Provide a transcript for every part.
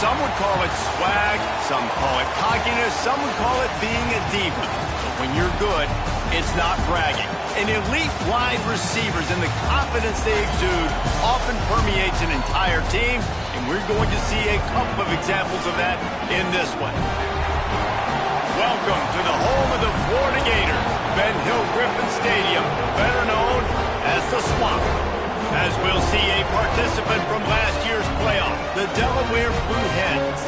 Some would call it swag, some call it cockiness, some would call it being a diva. But when you're good, it's not bragging. And elite wide receivers and the confidence they exude often permeates an entire team, and we're going to see a couple of examples of that in this one. Welcome to the home of the Florida Gators, Ben Hill Griffin Stadium, better known as the Swamp. As we'll see a participant from last year's playoff, the Delaware Blue Hens,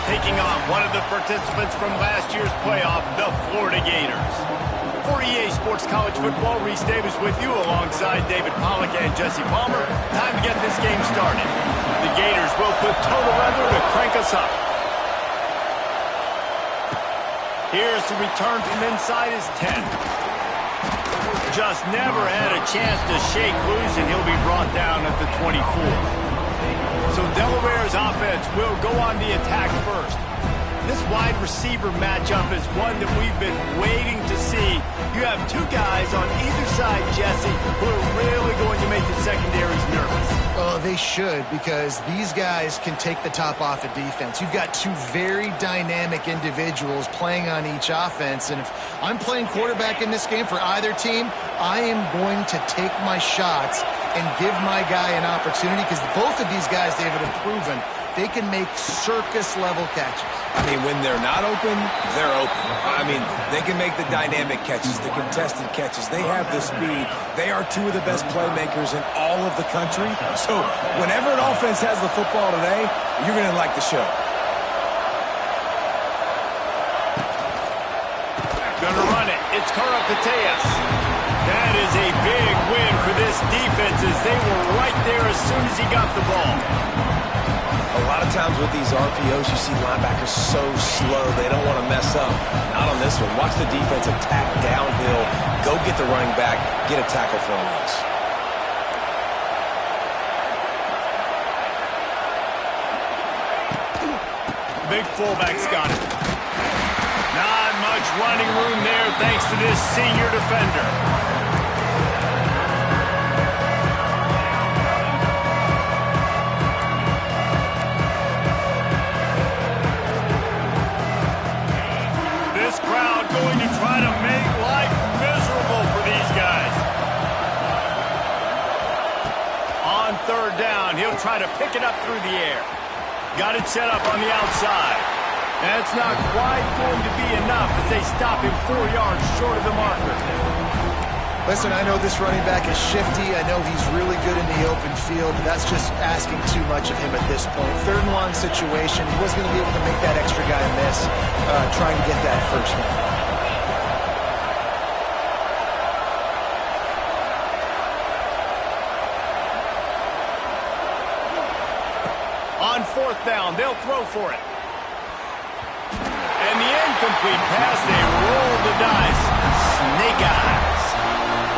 taking on one of the participants from last year's playoff, the Florida Gators. For EA Sports College Football, Reese Davis with you alongside David Pollack and Jesse Palmer. Time to get this game started. The Gators will put total weather to crank us up. Here's the return from inside his 10. Just never had a chance to shake loose, and he'll be brought down at the 24. So Delaware's offense will go on the attack first. This wide receiver matchup is one that we've been waiting to see. You have two guys on either side, Jesse, who are really going to make the secondaries nervous. Oh, they should, because these guys can take the top off of defense. You've got two very dynamic individuals playing on each offense, and if I'm playing quarterback in this game for either team, I am going to take my shots and give my guy an opportunity, because both of these guys, David, have proven they can make circus-level catches. I mean, when they're not open, they're open. I mean, they can make the dynamic catches, the contested catches. They have the speed. They are two of the best playmakers in all of the country. So whenever an offense has the football today, you're going to like the show. Gonna run it. It's Karapateas. That is a big win for this defense, as they were right there as soon as he got the ball. A lot of times with these RPOs, you see linebackers so slow, they don't want to mess up. Not on this one. Watch the defense attack downhill, go get the running back, get a tackle for a loss. Big fullback's got it. Not much running room there thanks to this senior defender. Going to try to make life miserable for these guys. On third down, he'll try to pick it up through the air. Got it set up on the outside. That's not quite going to be enough as they stop him 4 yards short of the marker. Listen, I know this running back is shifty. I know he's really good in the open field. That's just asking too much of him at this point. Third and long situation. He wasn't going to be able to make that extra guy miss trying to get that first down. On fourth down, they'll throw for it. And the incomplete pass, they roll the dice. Snake eyes.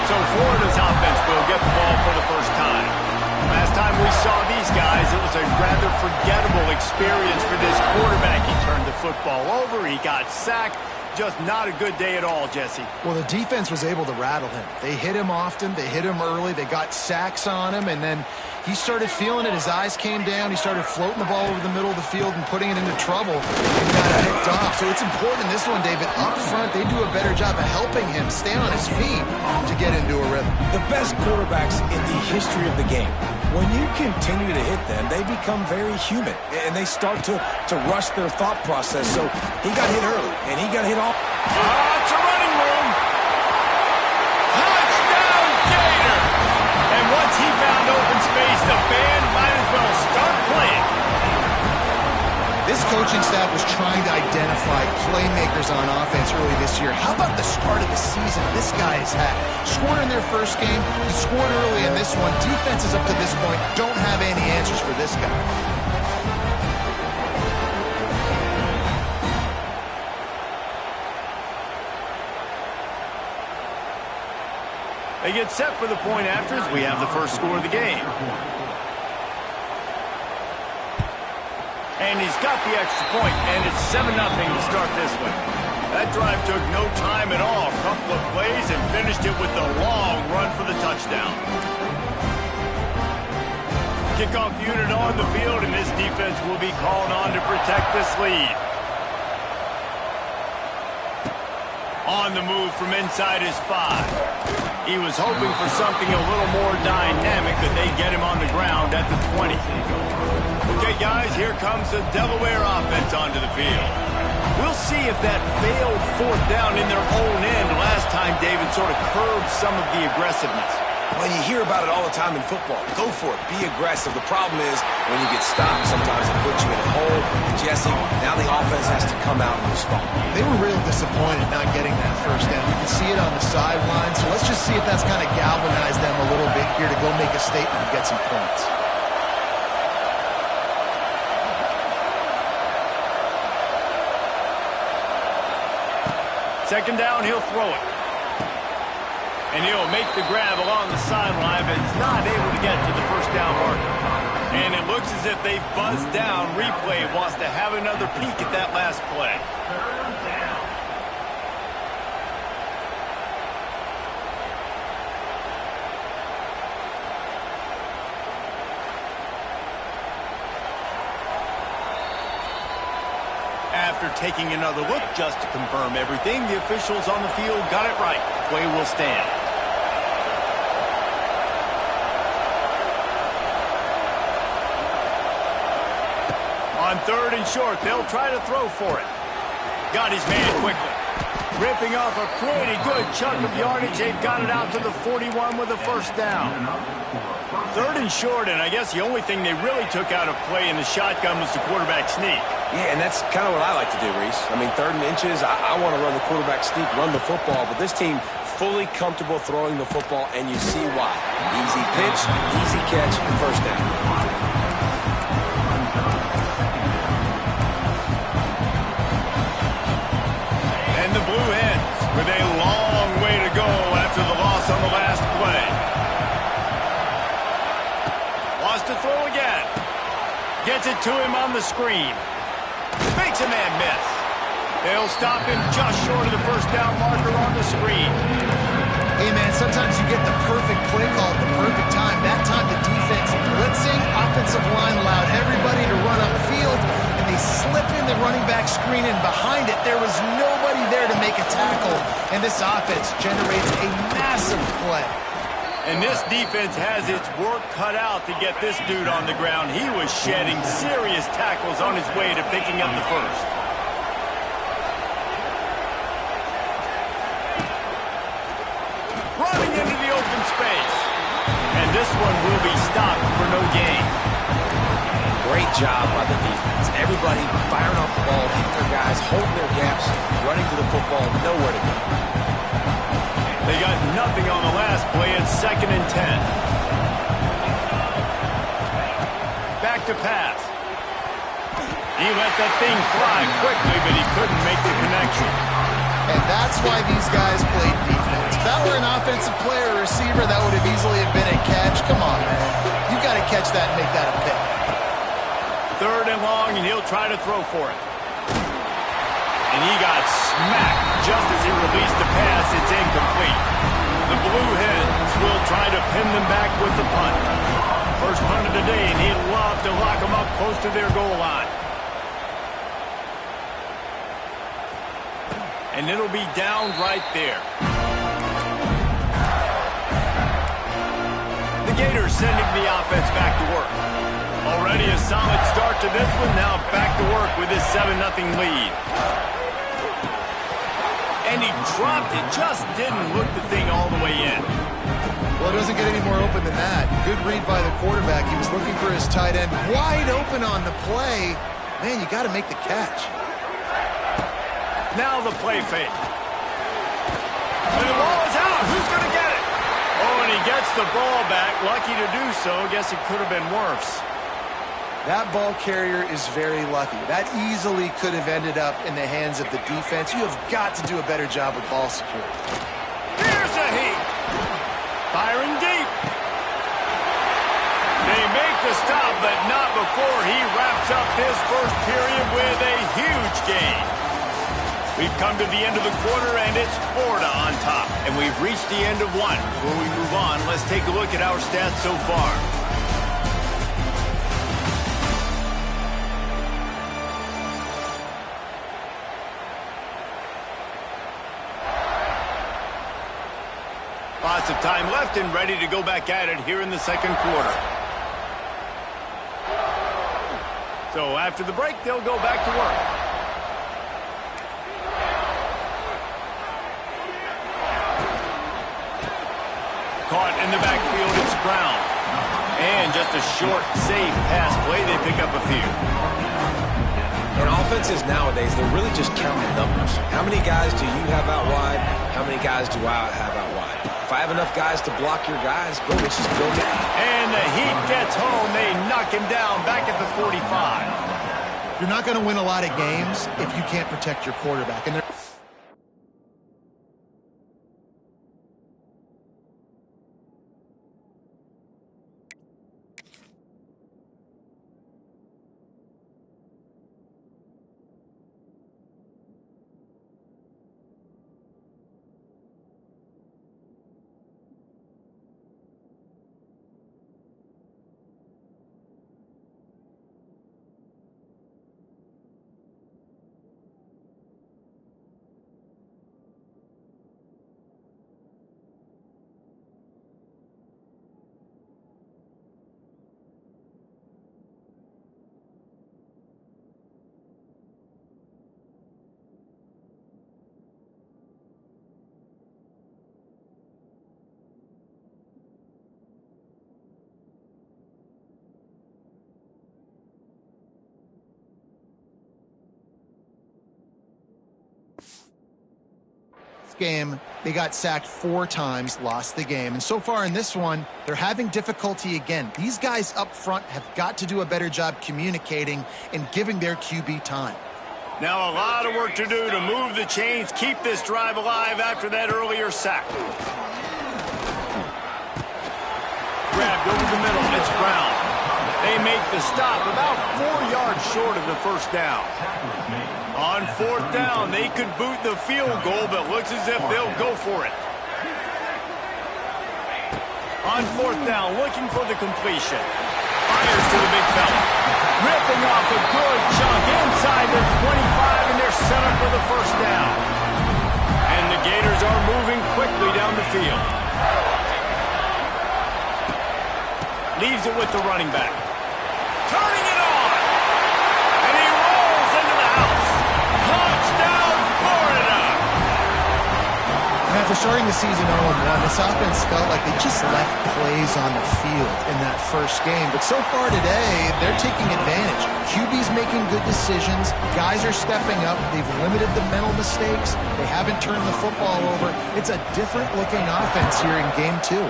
So Florida's offense will get the ball for the first time. Last time we saw these guys, it was a rather forgettable experience for this quarterback. He turned the football over, he got sacked. Just not a good day at all, Jesse. Well, the defense was able to rattle him. They hit him often, they hit him early, they got sacks on him, and then he started feeling it. His eyes came down. He started floating the ball over the middle of the field and putting it into trouble and got picked off. So it's important in this one, David. Up front, they do a better job of helping him stay on his feet to get into a rhythm. The best quarterbacks in the history of the game, when you continue to hit them, they become very human, and they start to rush their thought process. So he got hit early, and he got hit off. It's a running room. Touchdown, Gator! And once he found open space, the band might as well start playing. This coaching staff was trying to identify playmakers on offense early this year. How about the start of the season this guy has had? Scored in their first game. He scored early in this one. Defenses up to this point don't have any answers for this guy. They get set for the point after as we have the first score of the game. And he's got the extra point, and it's 7-0 to start this one. That drive took no time at all. A couple of plays and finished it with the long run for the touchdown. Kickoff unit on the field, and this defense will be called on to protect this lead. On the move from inside his 5. He was hoping for something a little more dynamic, but they get him on the ground at the 20. Okay, guys, here comes the Delaware offense onto the field. We'll see if that failed fourth down in their own end last time David sort of curbed some of the aggressiveness. Well, you hear about it all the time in football. Go for it. Be aggressive. The problem is when you get stopped, sometimes it puts you in a hole. And Jesse, now the offense has to come out and respond. They were real disappointed not getting that first down. You can see it on the sideline. So let's just see if that's kind of galvanized them a little bit here to go make a statement and get some points. Second down, he'll throw it. And he'll make the grab along the sideline, but is not able to get to the first down marker. And it looks as if they've buzzed down. Replay wants to have another peek at that last play. After taking another look just to confirm everything, the officials on the field got it right. Play will stand. On third and short, they'll try to throw for it. Got his man quickly. Ripping off a pretty good chunk of yardage. They've got it out to the 41 with a first down. Third and short, and I guess the only thing they really took out of play in the shotgun was the quarterback sneak. Yeah, and that's kind of what I like to do, Reese. I mean, 3rd and inches, I want to run the quarterback sneak, run the football, but this team fully comfortable throwing the football, and you see why. Easy pitch, easy catch, first down. And the Blue Hens with a long way to go after the loss on the last play. Wants to throw again. Gets it to him on the screen. Makes a man miss. They'll stop him just short of the first down marker on the screen. Hey, man, sometimes you get the perfect play call at the perfect time. That time the defense blitzing, offensive line allowed everybody to run upfield, and they slip in the running back screen, and behind it there was nobody there to make a tackle, and this offense generates a massive play. And this defense has its work cut out to get this dude on the ground. He was shedding serious tackles on his way to picking up the first. Running into the open space. And this one will be stopped for no gain. Great job by the defense. Everybody firing off the ball, hitting their guys, holding their gaps, running to the football, nowhere to go. They got nothing on the last play. It's 2nd and 10. Back to pass. He let that thing fly quickly, but he couldn't make the connection. And that's why these guys played defense. If that were an offensive player or receiver, that would have easily been a catch. Come on, man. You got to catch that and make that a pick. 3rd and long, and he'll try to throw for it. And he got smacked just as he released the pass. It's incomplete. The Blue Hens will try to pin them back with the punt. First punt of the day, and he'd love to lock them up close to their goal line. And it'll be down right there. The Gators sending the offense back to work. Already a solid start to this one. Now back to work with his 7-0 lead. And he dropped it. Just didn't look the thing all the way in. Well, it doesn't get any more open than that. Good read by the quarterback. He was looking for his tight end wide open on the play. Man, you got to make the catch. Now the play fake. And the ball is out. Who's going to get it? Oh, and he gets the ball back. Lucky to do so. Guess it could have been worse. That ball carrier is very lucky. That easily could have ended up in the hands of the defense. You have got to do a better job with ball security. Here's a heat. Firing deep. They make the stop, but not before he wraps up this first period with a huge gain. We've come to the end of the quarter, and it's Florida on top. And we've reached the end of one. Before we move on, let's take a look at our stats so far. Lots of time left and ready to go back at it here in the second quarter. So after the break, they'll go back to work. Caught in the backfield, it's Brown. And just a short, safe pass play, they pick up a few. And offenses nowadays, they're really just counting numbers. How many guys do you have out wide? How many guys do I have out wide? If I have enough guys to block your guys, boom, let's just go get it. And the Heat gets home. They knock him down back at the 45. You're not going to win a lot of games if you can't protect your quarterback. And game, they got sacked 4 times, lost the game. And so far in this one, they're having difficulty again. These guys up front have got to do a better job communicating and giving their QB time. Now a lot of work to do to move the chains, keep this drive alive after that earlier sack. Grabbed over the middle, it's Brown. They make the stop about 4 yards short of the first down. On 4th down, they could boot the field goal, but looks as if they'll go for it. On 4th down, looking for the completion. Fires to the big fella. Ripping off a good chunk inside the 25, and they're set up for the first down. And the Gators are moving quickly down the field. Leaves it with the running back. Turning it on! And he rolls into the house. Touchdown, Florida! And after starting the season 0-1, this offense felt like they just left plays on the field in that first game. But so far today, they're taking advantage. QB's making good decisions. Guys are stepping up. They've limited the mental mistakes. They haven't turned the football over. It's a different-looking offense here in Game 2.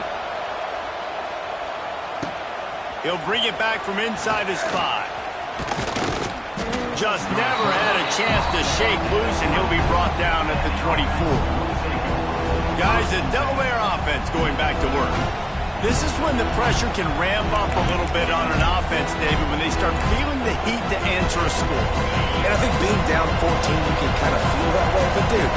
He'll bring it back from inside his 5. Just never had a chance to shake loose, and he'll be brought down at the 24. Guys, the Delaware offense going back to work. This is when the pressure can ramp up a little bit on an offense, David, when they start feeling the heat to answer a score. And I think being down 14, you can kind of feel that way. But, dude,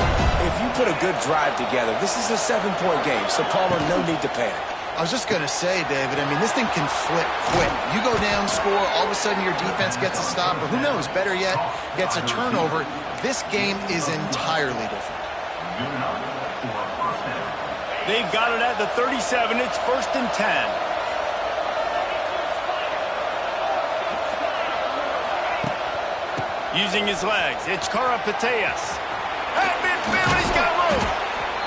if you put a good drive together, this is a 7-point game, so, Palmer, no need to panic. I was just going to say, David, I mean, this thing can flip quick. You go down, score, all of a sudden your defense gets a stop, or who knows, better yet, gets a turnover. This game is entirely different. They've got it at the 37. It's 1st and 10. Using his legs, it's Karapateas. At midfield, he's got room.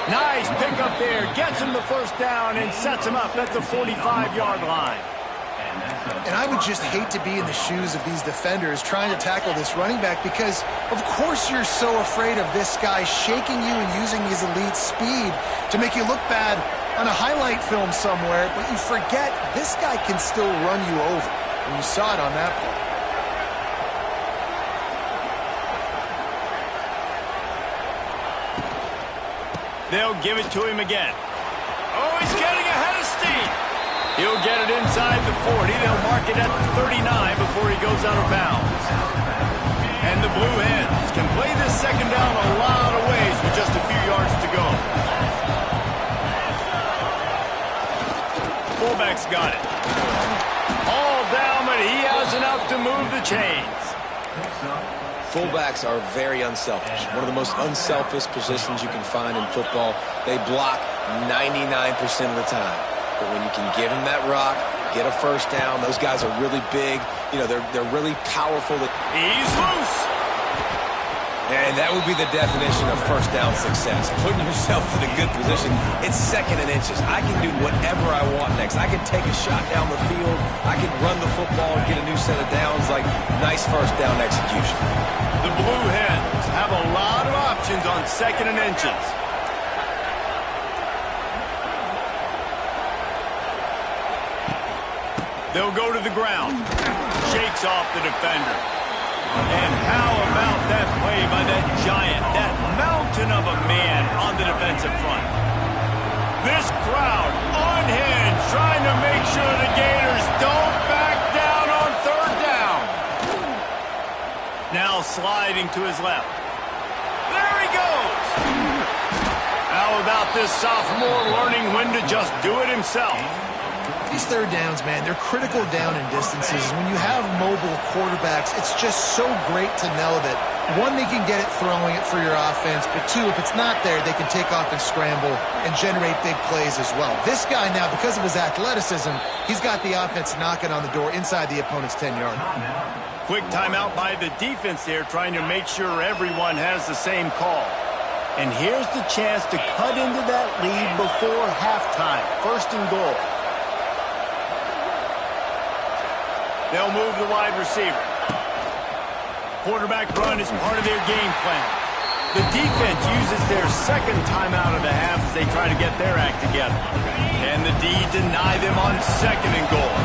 Nice pickup there. Gets him the first down and sets him up at the 45-yard line. And I would just hate to be in the shoes of these defenders trying to tackle this running back because, of course, you're so afraid of this guy shaking you and using his elite speed to make you look bad on a highlight film somewhere, but you forget this guy can still run you over. And you saw it on that play. They'll give it to him again. Oh, he's getting ahead of steam. He'll get it inside the 40. They'll mark it at the 39 before he goes out of bounds. And the Blue Hens can play this second down a lot of ways with just a few yards to go. Fullback's got it. All down, but he has enough to move the chains. Fullbacks are very unselfish. One of the most unselfish positions you can find in football. They block, 99% of the time. But when you can give them that rock, get a first down, those guys are really big. You know, they're really powerful. He's loose. And that would be the definition of first down success. Putting yourself in a good position. It's 2nd and inches. I can do whatever I want next. I can take a shot down the field. I can run the football and get a new set of downs. Like, nice first down execution. The Blue Hens have a lot of options on 2nd and inches. They'll go to the ground. Shakes off the defender. And how about that play by that giant, that mountain of a man on the defensive front? This crowd unhinged, trying to make sure the Gators don't back down on 3rd down. Now sliding to his left. There he goes. How about this sophomore learning when to just do it himself? These 3rd downs, man, they're critical down in distances. When you have mobile quarterbacks, it's just so great to know that, 1, they can get it throwing it for your offense, but 2, if it's not there, they can take off and scramble and generate big plays as well. This guy now, because of his athleticism, he's got the offense knocking on the door inside the opponent's 10-yard. Quick timeout by the defense there, trying to make sure everyone has the same call. And here's the chance to cut into that lead before halftime. 1st and goal. They'll move the wide receiver. Quarterback run is part of their game plan. The defense uses their 2nd timeout of the half as they try to get their act together. And the D deny them on 2nd and goal.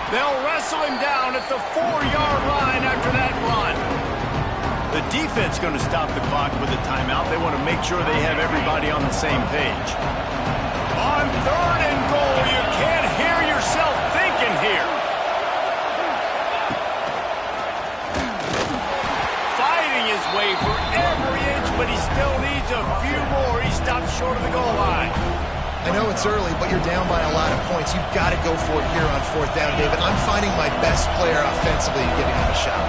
They'll wrestle him down at the 4-yard line after that run. The defense going to stop the clock with a timeout. They want to make sure they have everybody on the same page. On 3rd and goal, you can't hear yourself thinking here. Fighting his way for every inch, but he still needs a few more. He stopped short of the goal line. I know it's early, but you're down by a lot of points. You've got to go for it here on 4th down, David. I'm finding my best player offensively and giving him a shot.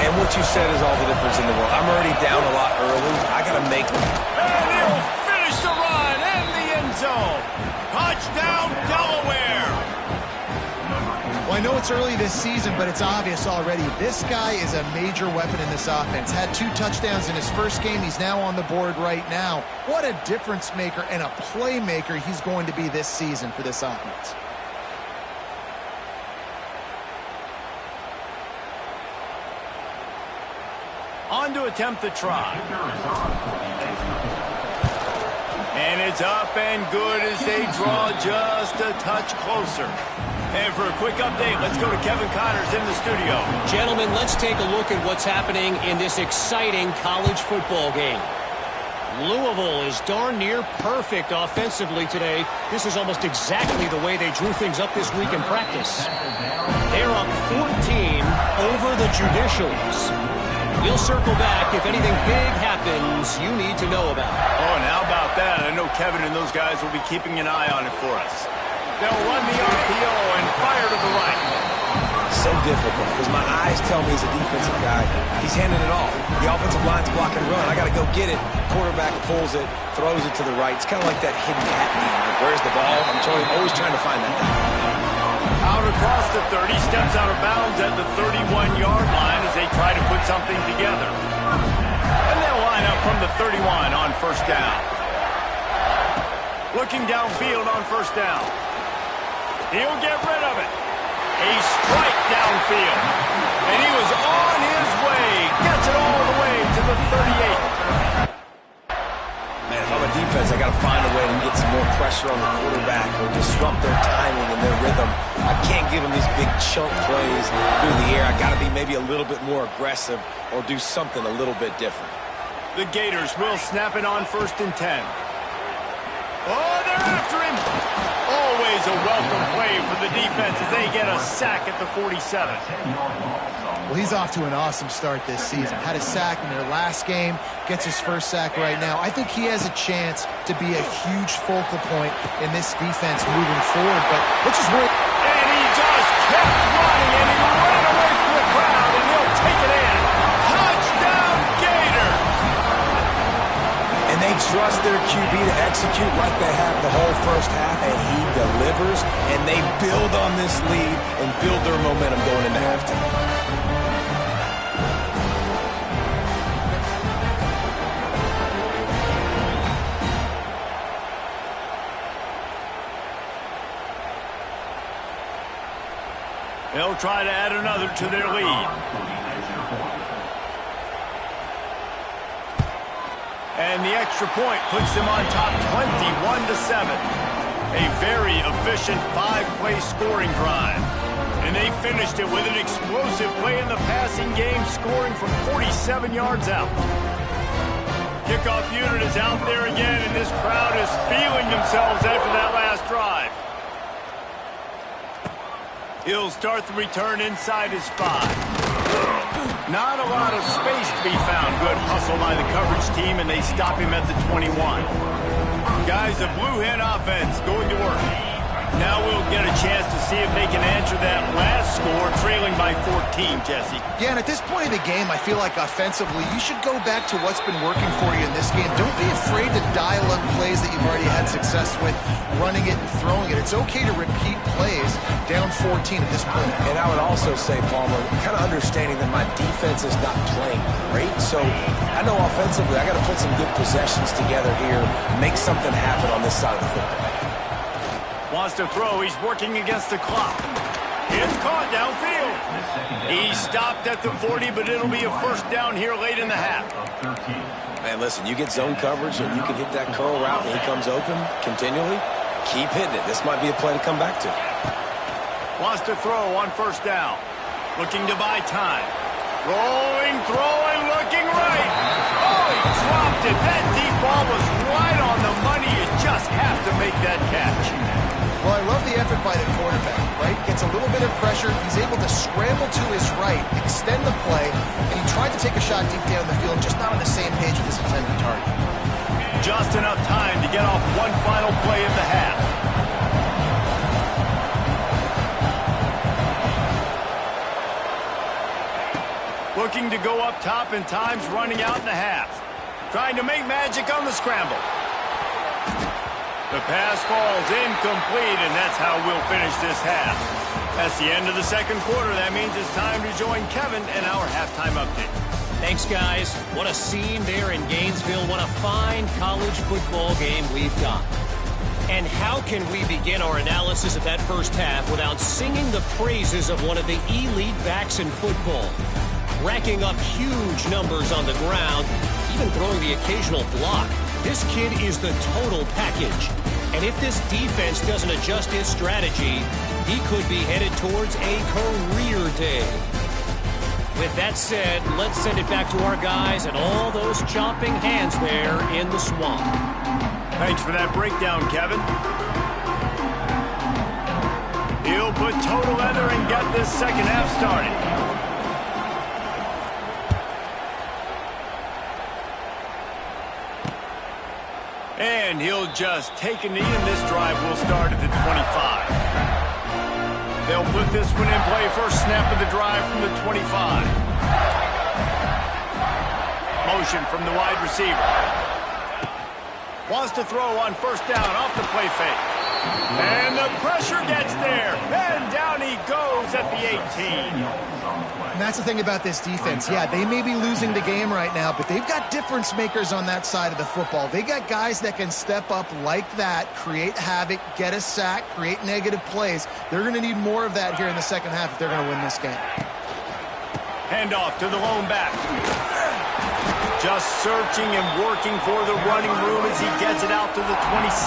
And what you said is all the difference in the world. I'm already down a lot early. I got to make them. And he'll finish the run in the end zone. Touchdown, Delaware. Well, I know it's early this season, but it's obvious already. This guy is a major weapon in this offense. Had 2 touchdowns in his first game. He's now on the board right now. What a difference maker and a playmaker he's going to be this season for this offense. On to attempt the try. And it's up and good as they draw just a touch closer. And for a quick update, let's go to Kevin Connors in the studio. Gentlemen, let's take a look at what's happening in this exciting college football game. Louisville is darn near perfect offensively today. This is almost exactly the way they drew things up this week in practice. They're up 14 over the Judicials. We'll circle back if anything big happens you need to know about. Oh, and how about that? I know Kevin and those guys will be keeping an eye on it for us. They'll run the RPO and fire to the right. So difficult because my eyes tell me he's a defensive guy. He's handing it off. The offensive line's block and run. I got to go get it. Quarterback pulls it, throws it to the right. It's kind of like that hidden hat game. Like, where's the ball? I'm always trying to find that guy. Out across the 30, steps out of bounds at the 31-yard line as they try to put something together. And they'll line up from the 31 on 1st down. Looking downfield on 1st down. He'll get rid of it. A strike downfield. And he was on his way. Gets it all the way to the 38. Man, if I'm a defense, I got to find a way to get some more pressure on the quarterback or disrupt their timing and their rhythm. I can't give them these big chunk plays through the air. I got to be maybe a little bit more aggressive or do something a little bit different. The Gators will snap it on 1st and 10. Oh, they're after him. Always a a welcome play for the defense as they get a sack at the 47. Well, he's off to an awesome start this season. Had a sack in their last game, gets his first sack right now. I think he has a chance to be a huge focal point in this defense moving forward, but let's just wait. And he just kept running, and he ran away from the crowd, and he'll take it in. Touchdown, Gator! And they trust their QB to execute like they have the whole first half, and he delivers, and they build on this lead and build their momentum going into halftime. They'll try to add another to their lead. And the extra point puts them on top 21-7. A very efficient 5-play scoring drive. And they finished it with an explosive play in the passing game, scoring from 47 yards out. Kickoff unit is out there again, and this crowd is feeling themselves after that last drive. He'll start the return inside his 5. Not a lot of space to be found. Good hustle by the coverage team, and they stop him at the 21. Guys, the Blue Hen offense going to work. Now we'll get a chance to see if they can answer that last score, trailing by 14, Jesse. Yeah, and at this point of the game, I feel like offensively, you should go back to what's been working for you in this game. Don't be afraid to dial up plays that you've already had success with, running it and throwing it. It's okay to repeat plays down 14 at this point. And I would also say, Palmer, kind of understanding that my defense is not playing great, so I know offensively I got to put some good possessions together here, make something happen on this side of the football. Wants to throw. He's working against the clock. It's caught downfield. He stopped at the 40, but it'll be a first down here late in the half. Man, listen, you get zone coverage and you can hit that curl route and he comes open continually. Keep hitting it. This might be a play to come back to. Wants to throw on first down. Looking to buy time. Rolling, throwing, looking right. Oh, he dropped it. That deep ball was right on the money. You just have to make that catch. Well, I love the effort by the quarterback, right? Gets a little bit of pressure. He's able to scramble to his right, extend the play, and he tried to take a shot deep down the field, just not on the same page with his intended target. Just enough time to get off one final play of the half. Looking to go up top, and time's running out in the half. Trying to make magic on the scramble. The pass falls incomplete, and that's how we'll finish this half. That's the end of the second quarter. That means it's time to join Kevin in our halftime update. Thanks, guys. What a scene there in Gainesville. What a fine college football game we've got. And how can we begin our analysis of that first half without singing the praises of one of the elite backs in football? Racking up huge numbers on the ground, even throwing the occasional block. This kid is the total package. And if this defense doesn't adjust his strategy, he could be headed towards a career day. With that said, let's send it back to our guys and all those chomping hands there in the swamp. Thanks for that breakdown, Kevin. He'll put total leather and get this second half started. And he'll just take a knee, and this drive will start at the 25. They'll put this one in play. First snap of the drive from the 25. Motion from the wide receiver. Wants to throw on first down off the play fake. And the pressure gets there. And down he goes at the 18. And that's the thing about this defense. Yeah, they may be losing the game right now, but they've got difference makers on that side of the football. They got guys that can step up like that, create havoc, get a sack, create negative plays. They're going to need more of that here in the second half if they're going to win this game. Handoff to the lone back. Just searching and working for the running room as he gets it out to the 26.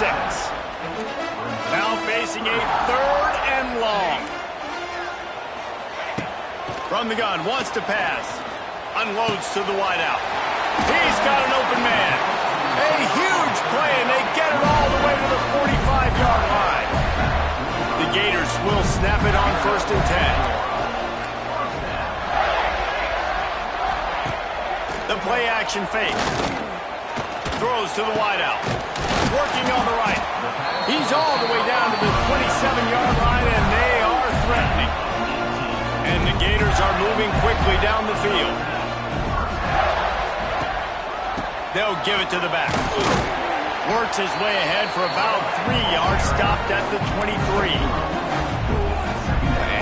Now facing a third and long. From the gun, wants to pass. Unloads to the wideout. He's got an open man. A huge play, and they get it all the way to the 45-yard line. it on 1st and 10. The play action fake. Throws to the wideout. Working on the right. He's all the way down to the 27-yard line, and they are threatening. And the Gators are moving quickly down the field. They'll give it to the back. Works his way ahead for about 3 yards, stopped at the 23.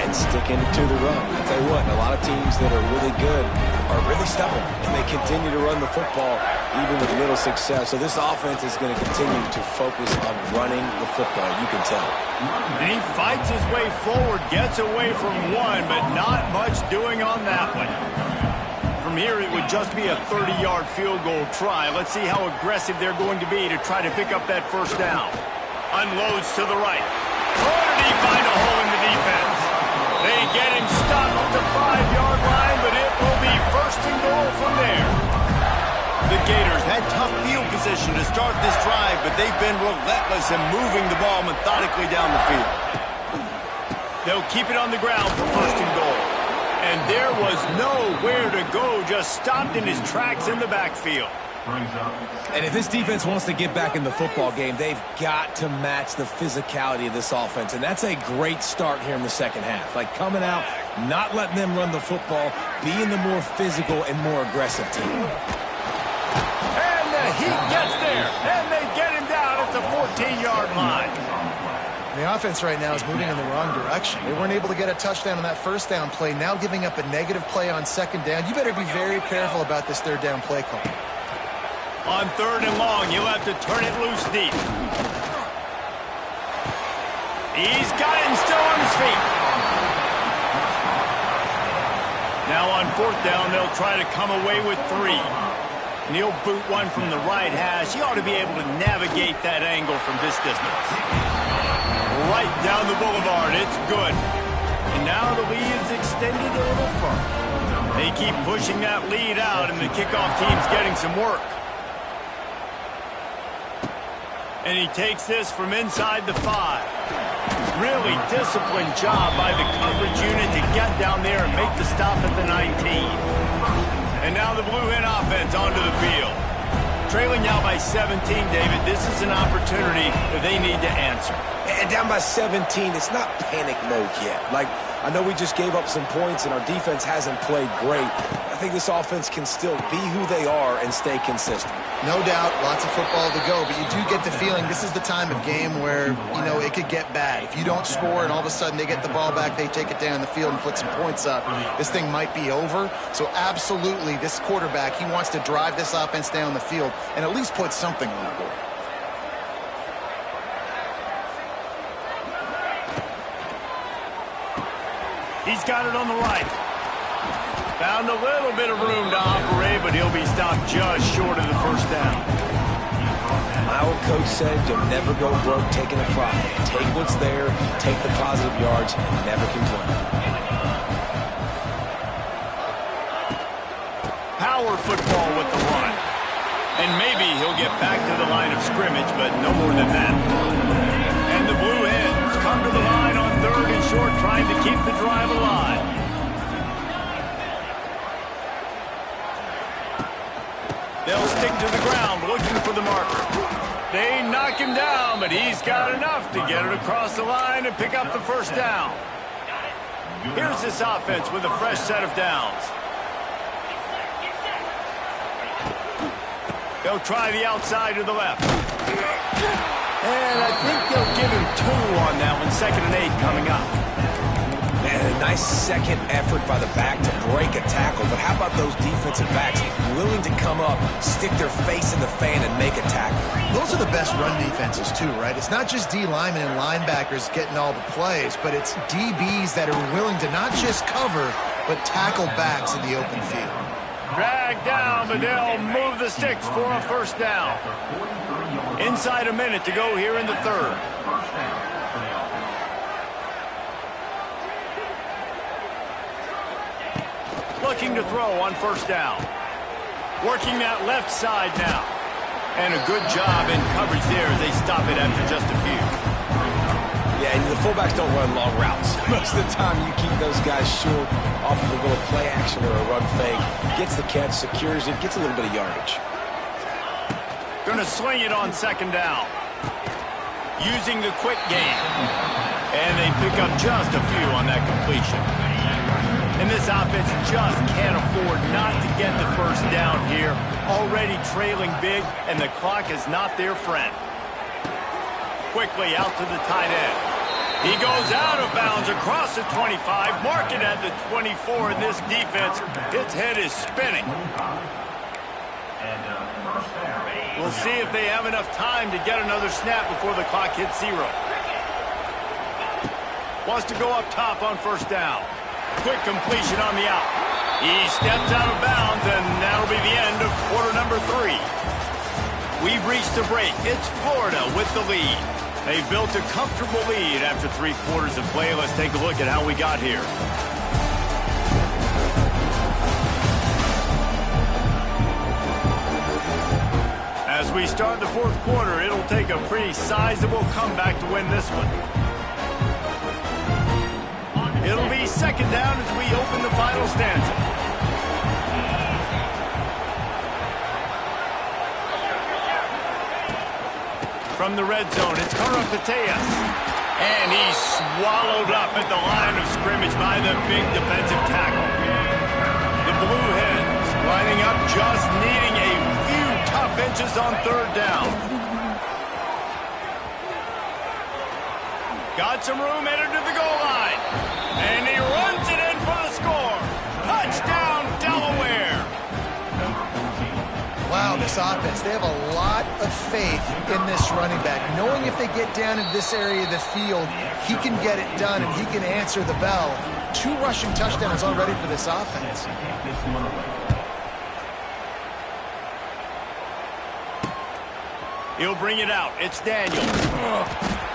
And sticking to the run. I'll tell you what, a lot of teams that are really good are really stubborn, and they continue to run the football even with little success. So this offense is going to continue to focus on running the football, you can tell. And he fights his way forward, gets away from one, but not much doing on that one. From here, it would just be a 30-yard field goal try. Let's see how aggressive they're going to be to try to pick up that first down. Unloads to the right. Oh, did he find a hole in the defense? They get him stopped at the 5-yard line, but it will be 1st and goal from there. The Gators had tough field position to start this drive, but they've been relentless in moving the ball methodically down the field. They'll keep it on the ground for 1st and goal. And there was nowhere to go, just stopped in his tracks in the backfield. And if this defense wants to get back in the football game, they've got to match the physicality of this offense. And that's a great start here in the second half. Like coming out, not letting them run the football, being the more physical and more aggressive team. And the heat gets there, and they get him down at the 14-yard line. The offense right now is moving in the wrong direction. They weren't able to get a touchdown on that first down play, now giving up a negative play on 2nd down. You better be very careful about this 3rd down play call. On 3rd and long, you'll have to turn it loose deep. He's got him still on his feet. Now on 4th down, they'll try to come away with 3. And he'll boot one from the right hash. He ought to be able to navigate that angle from this distance. Right down the boulevard, it's good. And now the lead is extended a little further. They keep pushing that lead out, and the kickoff team's getting some work. And he takes this from inside the 5. Really disciplined job by the coverage unit to get down there and make the stop at the 19. And now the Blue Hen offense onto the field. Trailing now by 17, David. This is an opportunity that they need to answer. And down by 17, it's not panic mode yet. Like, I know we just gave up some points and our defense hasn't played great. I think this offense can still be who they are and stay consistent. No doubt, lots of football to go, but you do get the feeling this is the time of game where, you know, it could get bad. If you don't score and all of a sudden they get the ball back, they take it down the field and put some points up, this thing might be over. So absolutely, this quarterback, he wants to drive this offense down the field and at least put something on the board. He's got it on the right. Found a little bit of room to operate, but he'll be stopped just short of the first down. My old coach said you'll never go broke taking a profit. Take what's there, take the positive yards, and never complain. Power football with the run. And maybe he'll get back to the line of scrimmage, but no more than that. And the Blue Hens come to the line on 3rd and short, trying to keep the drive alive. They'll stick to the ground, looking for the marker. They knock him down, but he's got enough to get it across the line and pick up the first down. Here's this offense with a fresh set of downs. They'll try the outside to the left. And I think they'll give him 2 on that one. 2nd and 8 coming up. And a nice second effort by the back to break a tackle. But how about those defensive backs willing to come up, stick their face in the fan, and make a tackle? Those are the best run defenses, too, right? It's not just D linemen and linebackers getting all the plays, but it's DBs that are willing to not just cover, but tackle backs in the open field. Dragged down, but they'll move the sticks for a first down. Inside a minute to go here in the 3rd. Looking to throw on first down. Working that left side now. And a good job in coverage there as they stop it after just a few. Yeah, and the fullbacks don't run long routes. Most of the time, you keep those guys short off of a little play action or a run fake. Gets the catch, secures it, gets a little bit of yardage. Going to swing it on second down. Using the quick game. And they pick up just a few on that completion. And this offense just can't afford not to get the first down here. Already trailing big, and the clock is not their friend. Quickly out to the tight end. He goes out of bounds across the 25, mark it at the 24, and this defense, its head is spinning. We'll see if they have enough time to get another snap before the clock hits 0. Wants to go up top on first down. Quick completion on the out. He steps out of bounds, and that'll be the end of quarter number 3. We've reached the break. It's Florida with the lead. They've built a comfortable lead after 3 quarters of play. Let's take a look at how we got here. As we start the 4th quarter, it'll take a pretty sizable comeback to win this one. It'll be second down as we open the final stanza. From the red zone, it's Karapateas. And he's swallowed up at the line of scrimmage by the big defensive tackle. The Blue Hens lining up, just needing a few tough inches on third down. Got some room, headed to the goal line. And he runs it in for the score. Touchdown, Delaware. Wow, this offense, they have a lot of faith in this running back. Knowing if they get down in this area of the field, he can get it done and he can answer the bell. 2 rushing touchdowns already for this offense. He'll bring it out. It's Daniels.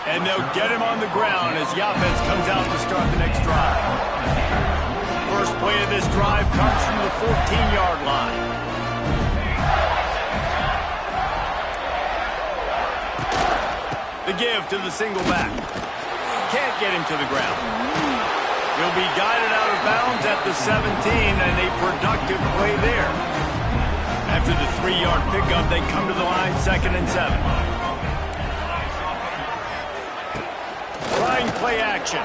And they'll get him on the ground as the offense comes out to start the next drive. First play of this drive comes from the 14-yard line. The give to the single back. Can't get him to the ground. He'll be guided out of bounds at the 17, and a productive play there. After the 3-yard pickup, they come to the line, 2nd and 7. Trying play action.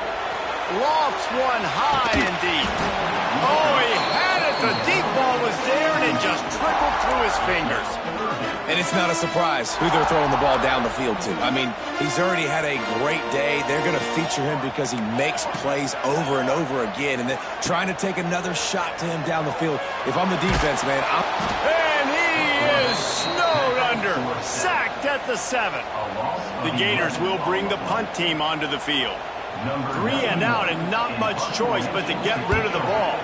Lofts one high and deep. Oh, he had it. The deep ball was there, and it just trickled through his fingers. And it's not a surprise who they're throwing the ball down the field to. I mean, he's already had a great day. They're going to feature him because he makes plays over and over again. And then trying to take another shot to him down the field. If I'm the defense, man, And he is snowed under. Sacked at the 7. The Gators will bring the punt team onto the field. 3 and out and not much choice but to get rid of the ball.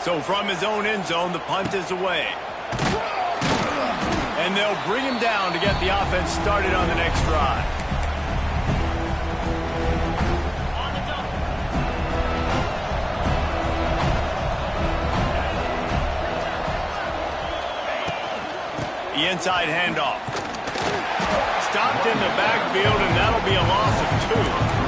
So from his own end zone, the punt is away. And they'll bring him down to get the offense started on the next drive. The inside handoff. Stopped in the backfield, and that'll be a loss of 2.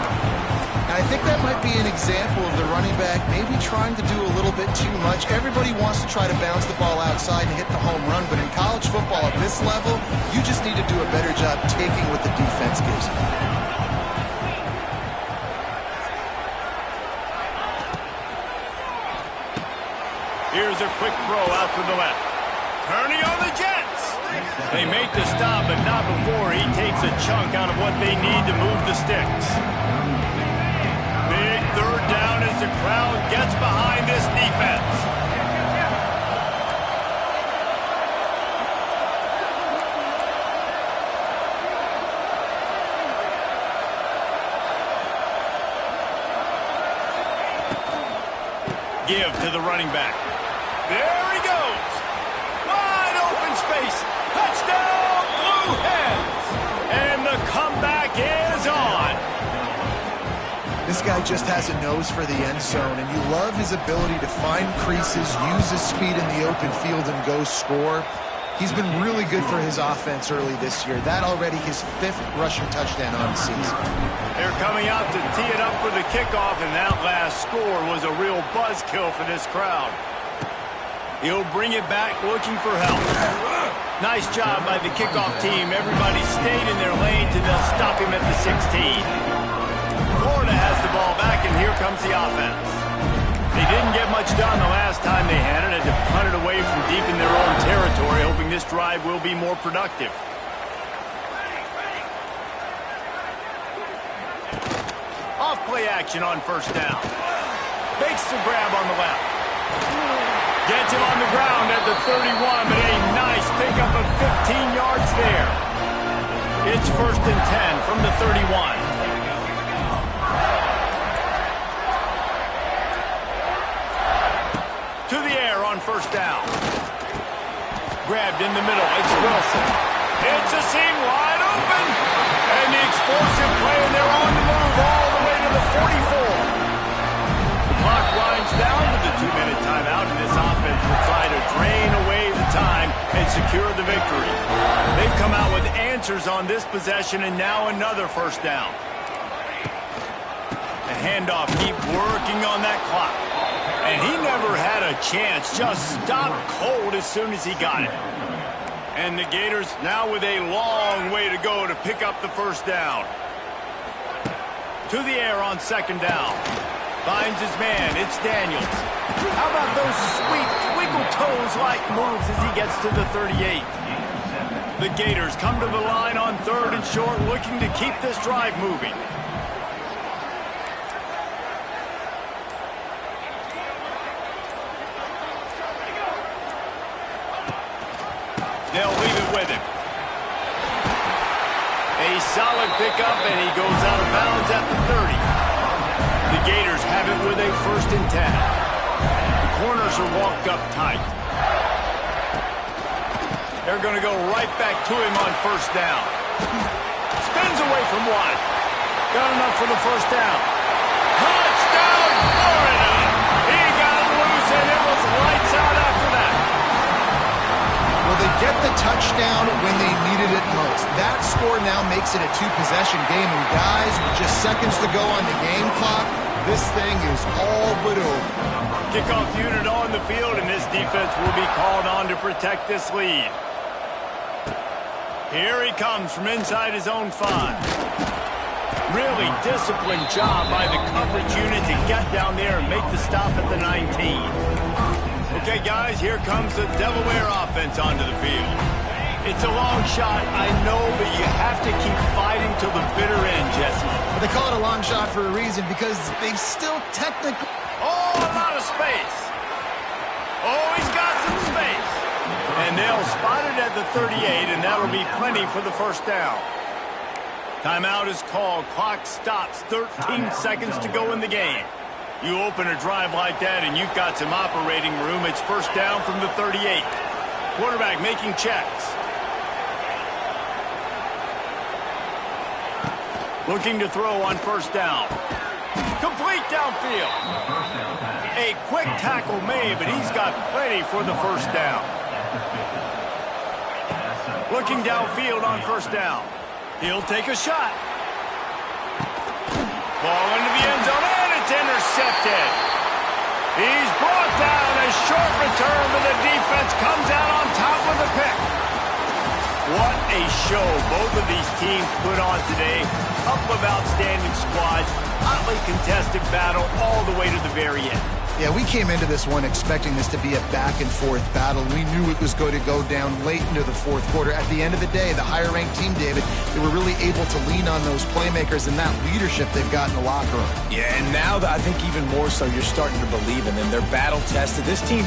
I think that might be an example of the running back maybe trying to do a little bit too much. Everybody wants to try to bounce the ball outside and hit the home run, but in college football at this level, you just need to do a better job taking what the defense gives you. Here's a quick throw out to the left. Turning on the Jets. They make the stop, but not before he takes a chunk out of what they need to move the sticks. Big third down as the crowd gets behind this defense. Give to the running back. There he goes. Wide open space. Touchdown, Blue Hens. And the comeback is on. This guy just has a nose for the end zone, and you love his ability to find creases, use his speed in the open field, and go score. He's been really good for his offense early this year. That already his 5th rushing touchdown on the season. They're coming out to tee it up for the kickoff, and that last score was a real buzzkill for this crowd. He'll bring it back looking for help. Nice job by the kickoff team. Everybody stayed in their lanes, and they'll stop him at the 16. Florida has the ball back, and here comes the offense. They didn't get much done the last time they had it, to punt it away from deep in their own territory, hoping this drive will be more productive. Off play action on first down. Makes the grab on the left. Gets him on the ground at the 31, but a nice pickup of 15 yards there. It's 1st and 10 from the 31. To the air on first down. Grabbed in the middle. It's Wilson. It's a seam wide open. And the explosive play, and they're on the move all the way to the 44. The clock winds down to the 2-minute timeout, and this offense will try to drain away the time and secure the victory. They've come out with answers on this possession, and now another first down. The handoff, keep working on that clock. And he never had a chance, just stopped cold as soon as he got it. And the Gators now with a long way to go to pick up the first down. To the air on second down. Finds his man, it's Daniels. How about those sweet twinkle toes-like moves as he gets to the 38? The Gators come to the line on 3rd and short, looking to keep this drive moving. They'll leave it with him. A solid pickup, and he goes out of bounds at the 30. The Gators have it with a 1st and 10. The corners are walked up tight. They're going to go right back to him on first down. Spins away from one. Got enough for the first down. Touchdown, Florida! He got loose, and it was lights out after that. Well, they get the touchdown when they needed it most. That score now makes it a 2-possession game. And guys, with just seconds to go on the game clock, this thing is all but over. Kickoff unit on the field, and this defense will be called on to protect this lead. Here he comes from inside his own 5. Really disciplined job by the coverage unit to get down there and make the stop at the 19. Okay, guys, here comes the Delaware offense onto the field. It's a long shot, I know, but you have to keep fighting till the bitter end, Jesse. But they call it a long shot for a reason, because they've still technically... Oh, a lot of space. Oh, he's got some space. And they'll spot it at the 38, and that'll be plenty for the first down. Timeout is called. Clock stops. 13 seconds to go in the game. You open a drive like that, and you've got some operating room. It's first down from the 38. Quarterback making checks. Looking to throw on first down. Complete downfield. A quick tackle made, but he's got plenty for the first down. Looking downfield on first down. He'll take a shot. Ball into the end zone, and it's intercepted. He's brought down, a short return, but the defense comes out on top of the pick. What a show both of these teams put on today. Couple of outstanding squads, hotly contested battle all the way to the very end. Yeah, we came into this one expecting this to be a back-and-forth battle. We knew it was going to go down late into the fourth quarter. At the end of the day, the higher-ranked team, David, they were really able to lean on those playmakers and that leadership they've got in the locker room. Yeah, and now I think even more so, you're starting to believe in them. They're battle-tested. This team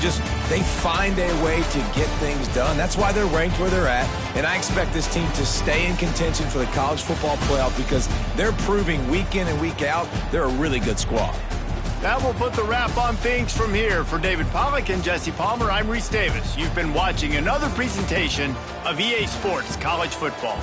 they find a way to get things done. That's why they're ranked where they're at. And I expect this team to stay in contention for the college football playoff because they're proving week in and week out they're a really good squad. That will put the wrap on things from here. For David Pollack and Jesse Palmer, I'm Reese Davis. You've been watching another presentation of EA Sports College Football.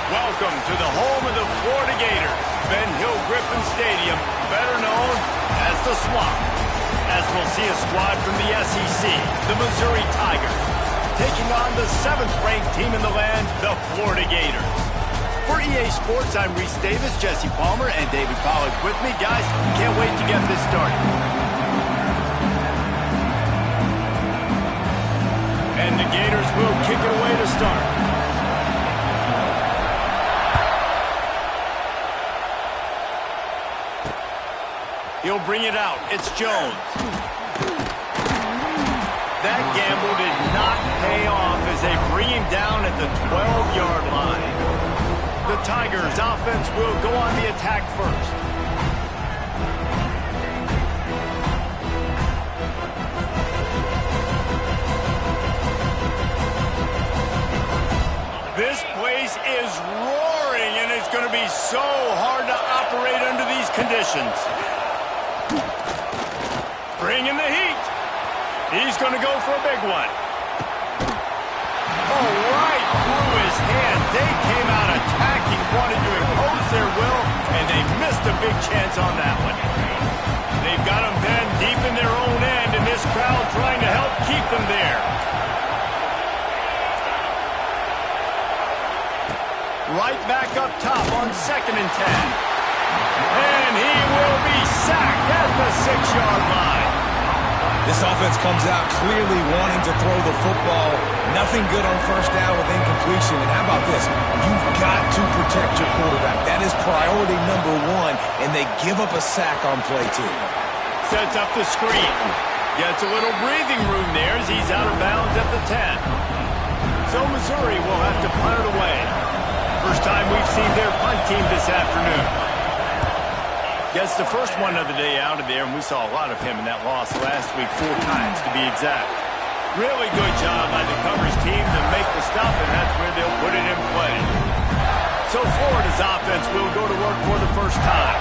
Welcome to the home of the Florida Gators, Ben Hill Griffin Stadium, better known as the Swamp. As we'll see a squad from the SEC, the Missouri Tigers, taking on the 7th-ranked team in the land, the Florida Gators. For EA Sports, I'm Reese Davis, Jesse Palmer, and David Pollack with me. Guys, can't wait to get this started. And the Gators will kick it away to start. He'll bring it out. It's Jones. That gamble did not pay off as they bring him down at the 12-yard line. The Tigers' offense will go on the attack first. This place is roaring, and it's going to be so hard to operate under these conditions. Bringing the heat. He's going to go for a big one. Oh, right through his hand. They came out attacking, wanted to impose their will, and they missed a big chance on that one. They've got them then deep in their own end, and this crowd trying to help keep them there. Right back up top on 2nd and 10. And he will be sacked at the 6-yard line. This offense comes out clearly wanting to throw the football. Nothing good on first down with incompletion. And how about this? You've got to protect your quarterback. That is priority number 1, and they give up a sack on play 2. Sets up the screen. Gets a little breathing room there as he's out of bounds at the 10. So Missouri will have to punt it away. First time we've seen their punt team this afternoon. Gets the first one of the day out of there, and we saw a lot of him in that loss last week, 4 times to be exact. Really good job by the coverage team to make the stop, and that's where they'll put it in play. So Florida's offense will go to work for the first time.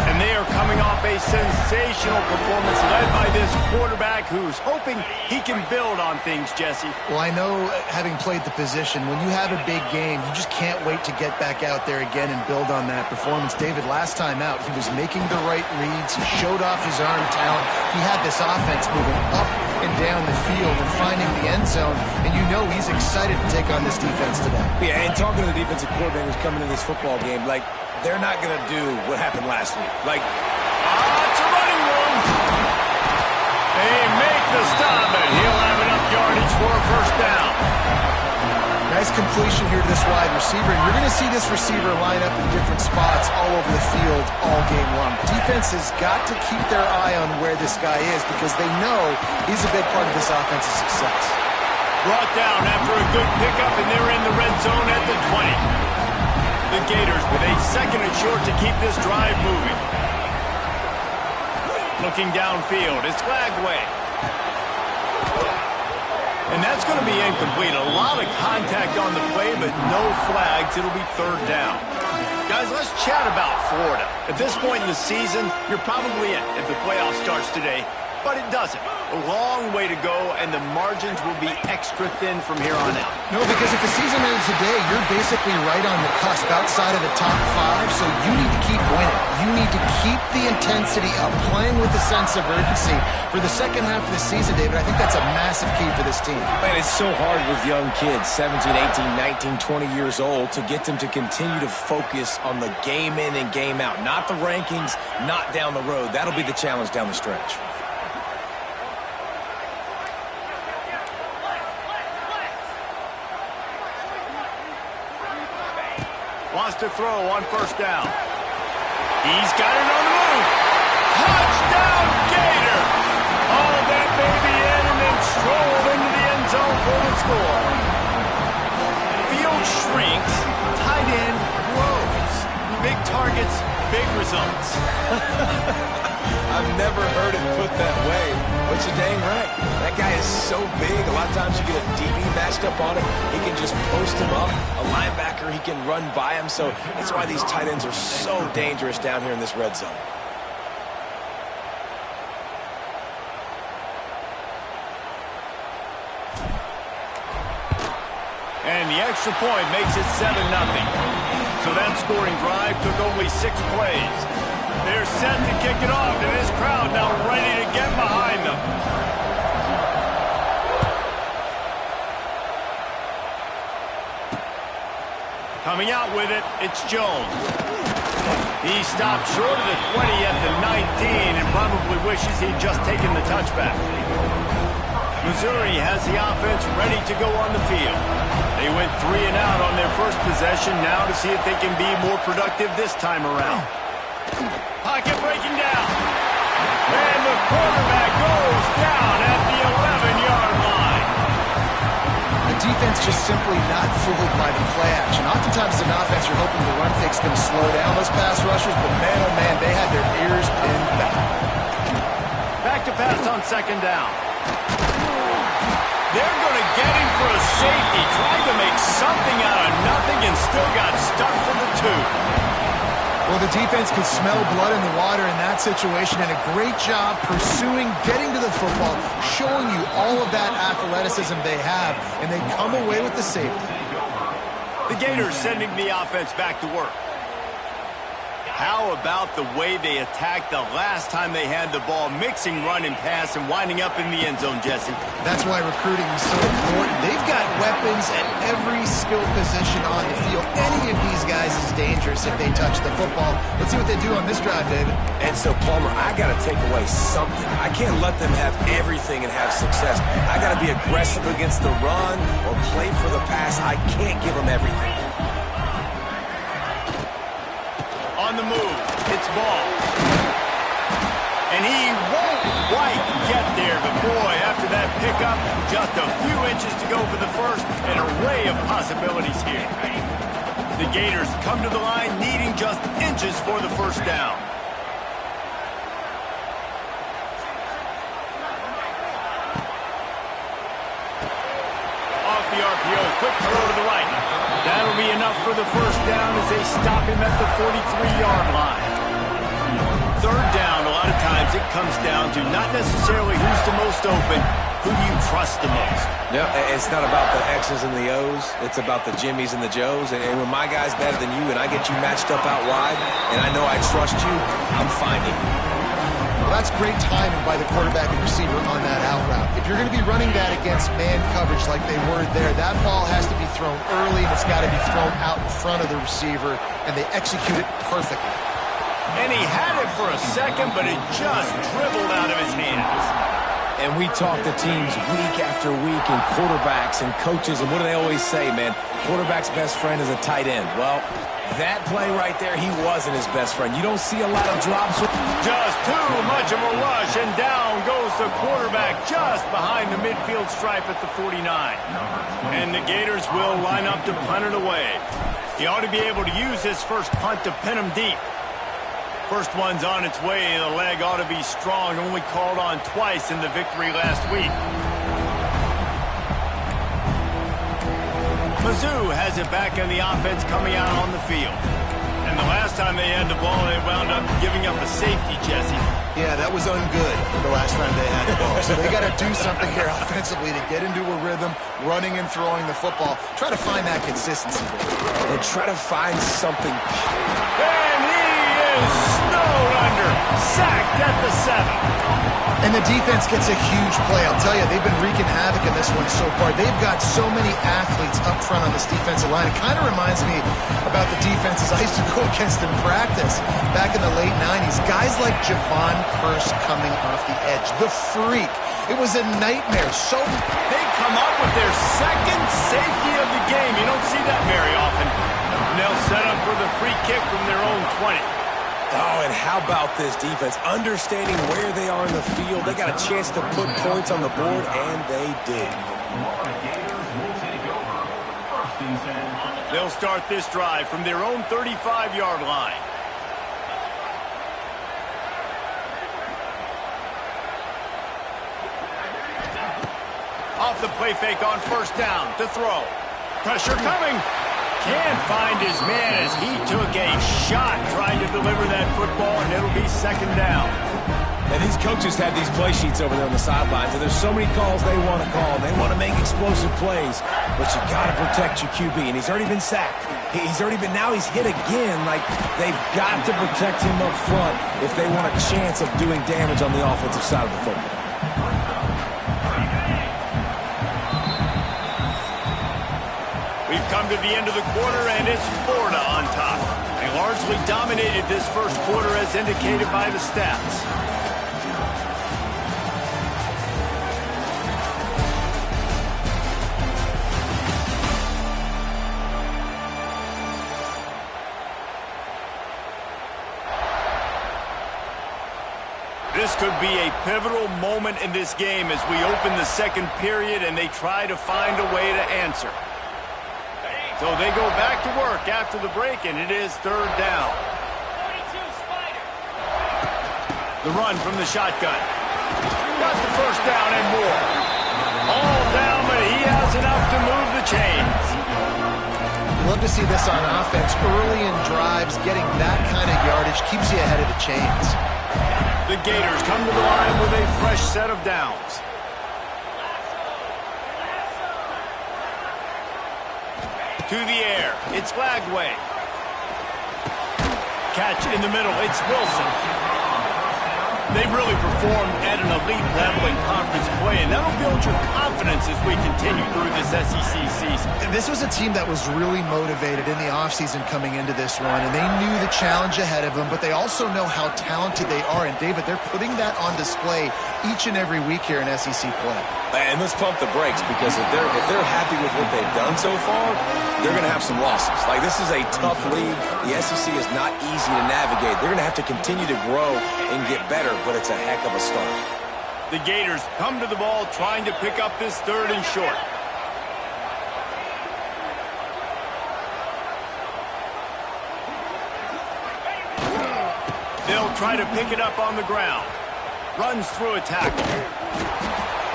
And they are coming off a sensational performance led by this this quarterback who's hoping he can build on things, Jesse. Well, I know, having played the position, when you have a big game, you just can't wait to get back out there again and build on that performance. David, last time out, he was making the right reads. He showed off his arm talent. He had this offense moving up and down the field and finding the end zone, and you know he's excited to take on this defense today. Yeah, and talking to the defensive coordinators coming into this football game, like, they're not going to do what happened last week. Like, it's a running room. They make the stop, and he'll have enough yardage for a first down. Nice completion here to this wide receiver, and you're going to see this receiver line up in different spots all over the field all game long. Defense has got to keep their eye on where this guy is because they know he's a big part of this offense's success. Brought down after a good pickup, and they're in the red zone at the 20. The Gators with a second and short to keep this drive moving. Looking downfield, it's Lagway. And that's going to be incomplete. A lot of contact on the play, but no flags. It'll be third down. Guys, let's chat about Florida. At this point in the season, you're probably in if the playoff starts today, but it doesn't. A long way to go, and the margins will be extra thin from here on out. No, because if the season ends today, you're basically right on the cusp outside of the top 5, so you need to keep winning. You need to keep the intensity up, playing with a sense of urgency for the second half of the season, David. I think that's a massive key for this team. man, it's so hard with young kids, 17, 18, 19, 20 years old, to get them to continue to focus on the game in and game out. Not the rankings, not down the road. That'll be the challenge down the stretch. Wants to throw on first down. He's got it on the move. Touchdown, Gator! Hauled that baby in and then strolled into the end zone for the score. Field shrinks, tight end grows. Big targets, big results. I've never heard it put that way, but you're dang right. That guy is so big, a lot of times you get a DB matched up on him. He can just post him up. A linebacker, he can run by him. So that's why these tight ends are so dangerous down here in this red zone. And the extra point makes it 7-0. So that scoring drive took only 6 plays. They're set to kick it off, and this crowd now ready to get behind them. Coming out with it, it's Jones. He stopped short of the 20 at the 19 and probably wishes he'd just taken the touchback. Missouri has the offense ready to go on the field. They went 3 and out on their first possession, now to see if they can be more productive this time around. Pocket breaking down. And the quarterback goes down at the 11-yard line. The defense just simply not fooled by the play action. Oftentimes as an offense, you're hoping the run fake's going to slow down those pass rushers, but man, oh man, they had their ears pinned back. Back to pass on second down. They're going to get him for a safety. Tried to make something out of nothing and still got stuck for the 2. Well, the defense could smell blood in the water in that situation, and a great job pursuing, getting to the football, showing you all of that athleticism they have, and they come away with the safety. The Gators sending the offense back to work. How about the way they attacked the last time they had the ball, mixing run and pass and winding up in the end zone, Jesse? That's why recruiting is so important. They've got weapons at every skill position on the field. Any of these guys is dangerous if they touch the football. Let's see what they do on this drive, David. And so, Palmer, I got to take away something. I can't let them have everything and have success. I got to be aggressive against the run or play for the pass. I can't give them everything. On the move, it's Ball. And he won't quite get there, but boy, after that pickup, just a few inches to go for the first, an array of possibilities here. The Gators come to the line needing just inches for the first down. Off the RPO, quick throw to the right. That'll be enough for the first down as they stop him at the 43-yard line. Third down, a lot of times it comes down to not necessarily who's the most open, who do you trust the most? No, it's not about the X's and the O's. It's about the Jimmys and the Joes. And when my guy's better than you and I get you matched up out wide and I know I trust you, I'm finding you. Well, that's great timing by the quarterback and receiver on that out route. If you're going to be running that against man coverage like they were there, that ball has to be thrown early and it's got to be thrown out in front of the receiver, and they execute it perfectly. And he had it for a second, but it just dribbled out of his hands. And we talk to teams week after week and quarterbacks and coaches, and what do they always say, man? Quarterback's best friend is a tight end. Well, that play right there, he wasn't his best friend. You don't see a lot of drops. Just too much of a rush, and down goes the quarterback just behind the midfield stripe at the 49. And the Gators will line up to punt it away. He ought to be able to use his first punt to pin him deep. First one's on its way. The leg ought to be strong. Only called on twice in the victory last week. Mizzou has it back in the offense coming out on the field. And the last time they had the ball, they wound up giving up a safety, Jesse. Yeah, that was ungood the last time they had the ball. So they got to do something here offensively to get into a rhythm, running and throwing the football. Try to find that consistency there. And try to find something. And he is snowed under, sacked at the 7. And the defense gets a huge play. I'll tell you, they've been wreaking havoc in this one so far. They've got so many athletes up front on this defensive line. It kind of reminds me about the defenses I used to go against in practice back in the late 90s. Guys like Javon Curse coming off the edge. The freak. It was a nightmare. So they come up with their second safety of the game. You don't see that very often. And they'll set up for the free kick from their own 20. Oh, and how about this defense? Understanding where they are in the field. They got a chance to put points on the board, and they did. They'll start this drive from their own 35-yard line. Off the play fake on first down to throw. Pressure coming. Can't find his man as he took a shot trying to deliver that football, and it'll be second down. And these coaches have these play sheets over there on the sidelines, and there's so many calls they want to call. They want to make explosive plays, but you got to protect your QB, and he's already been sacked. Now he's hit again. Like, they've got to protect him up front if they want a chance of doing damage on the offensive side of the football. We've come to the end of the quarter, and it's Florida on top. They largely dominated this first quarter as indicated by the stats. This could be a pivotal moment in this game as we open the second period and they try to find a way to answer. So they go back to work after the break, and it is third down. The run from the shotgun. Got the first down and more. All down, but he has enough to move the chains. Love to see this on offense. Early in drives, getting that kind of yardage keeps you ahead of the chains. The Gators come to the line with a fresh set of downs. To the air, it's Lagway. Catch in the middle, it's Wilson. They've really performed at an elite level in conference play, and that'll build your confidence as we continue through this SEC season. This was a team that was really motivated in the offseason coming into this one, and they knew the challenge ahead of them, but they also know how talented they are. And, David, they're putting that on display each and every week here in SEC play. And let's pump the brakes, because if they're happy with what they've done so far, they're going to have some losses. Like, this is a tough league. The SEC is not easy to navigate. They're going to have to continue to grow and get better, but it's a heck of a start. The Gators come to the ball trying to pick up this third and short. They'll try to pick it up on the ground. Runs through a tackle.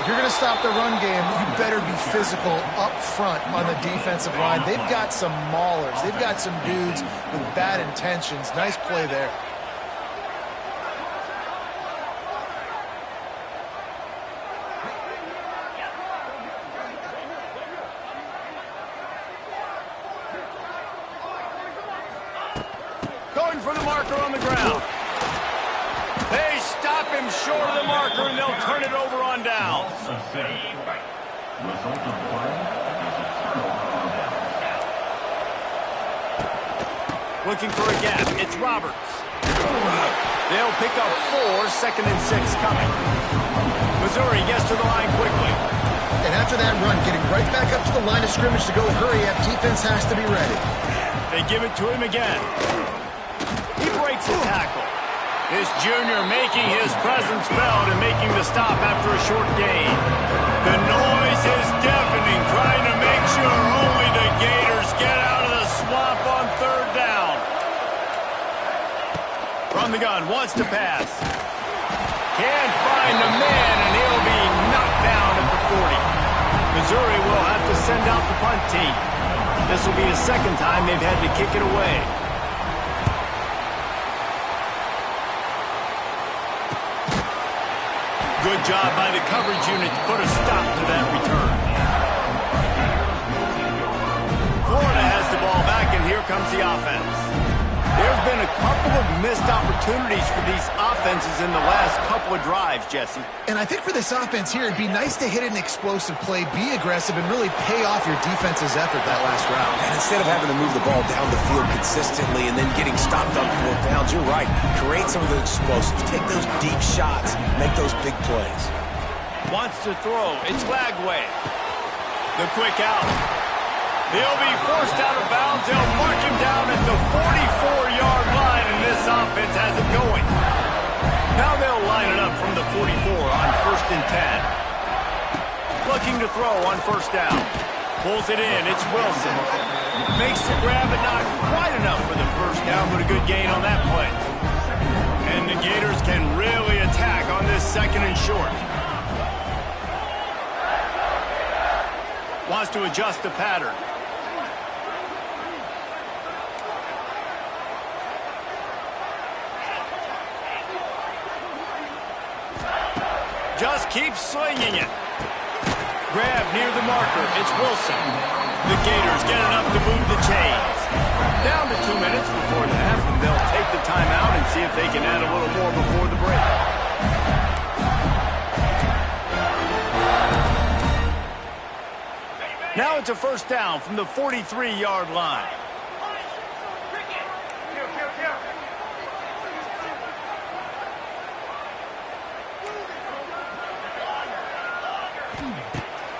If you're going to stop the run game, you better be physical up front on the defensive line. They've got some maulers. They've got some dudes with bad intentions. Nice play there. marker on the ground. They stop him short of the marker, and they'll turn it over on downs. Looking for a gap. It's Roberts. They'll pick up 4, 2nd and 6 coming. Missouri gets to the line quickly. And after that run, getting right back up to the line of scrimmage to go hurry up, defense has to be ready. They give it to him again. He breaks a tackle. This junior making his presence felt and making the stop after a short gain. The noise is deafening, trying to make sure only the Gators get out of the swamp on 3rd down. From the gun, wants to pass. Can't find the man, and he'll be knocked down at the 40. Missouri will have to send out the punt team. This will be the 2nd time they've had to kick it away. Good job by the coverage unit to put a stop to that return. Florida has the ball back, and here comes the offense. There's been a couple of missed opportunities for these offenses in the last couple of drives, Jesse. And I think for this offense here, it'd be nice to hit an explosive play, be aggressive, and really pay off your defense's effort that last round. And instead of having to move the ball down the field consistently and then getting stopped on 4th downs, you're right. Create some of the explosives. Take those deep shots. Make those big plays. Wants to throw. It's Lagway. The quick out. He'll be forced out of bounds. They'll mark him down at the 44-yard line, and this offense has it going. Now they'll line it up from the 44 on 1st and 10. Looking to throw on 1st down. Pulls it in. It's Wilson. Makes the grab, but not quite enough for the 1st down, but a good gain on that play. And the Gators can really attack on this 2nd and short. Wants to adjust the pattern. Just keeps slinging it. Grab near the marker. It's Wilson. The Gators get enough to move the chains. Down to 2 minutes before the half, and they'll take the timeout and see if they can add a little more before the break. Now it's a 1st down from the 43-yard line.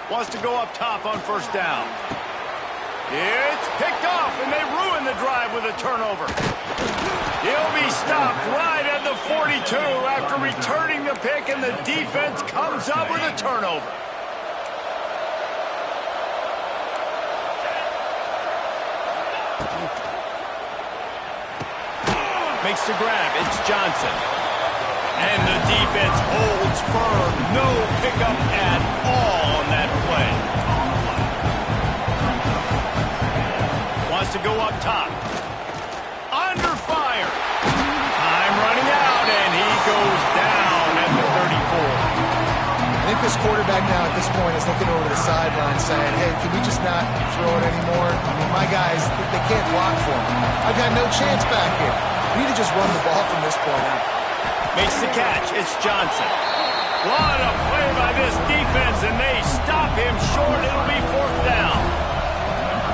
Wants to go up top on 1st down. It's picked off, and they ruin the drive with a turnover. He'll be stopped right at the 42 after returning the pick, and the defense comes up with a turnover. Makes the grab. It's Johnson. And the defense holds firm. No pickup at all on that play. Wants to go up top. Under fire. Time running out, and he goes down at the 34. I think this quarterback now at this point is looking over the sideline saying, hey, can we just not throw it anymore? I mean, my guys, they can't block for me. I've got no chance back here. We need to just run the ball from this point out. Makes the catch. It's Johnson. What a play by this defense, and they stop him short. It'll be 4th down.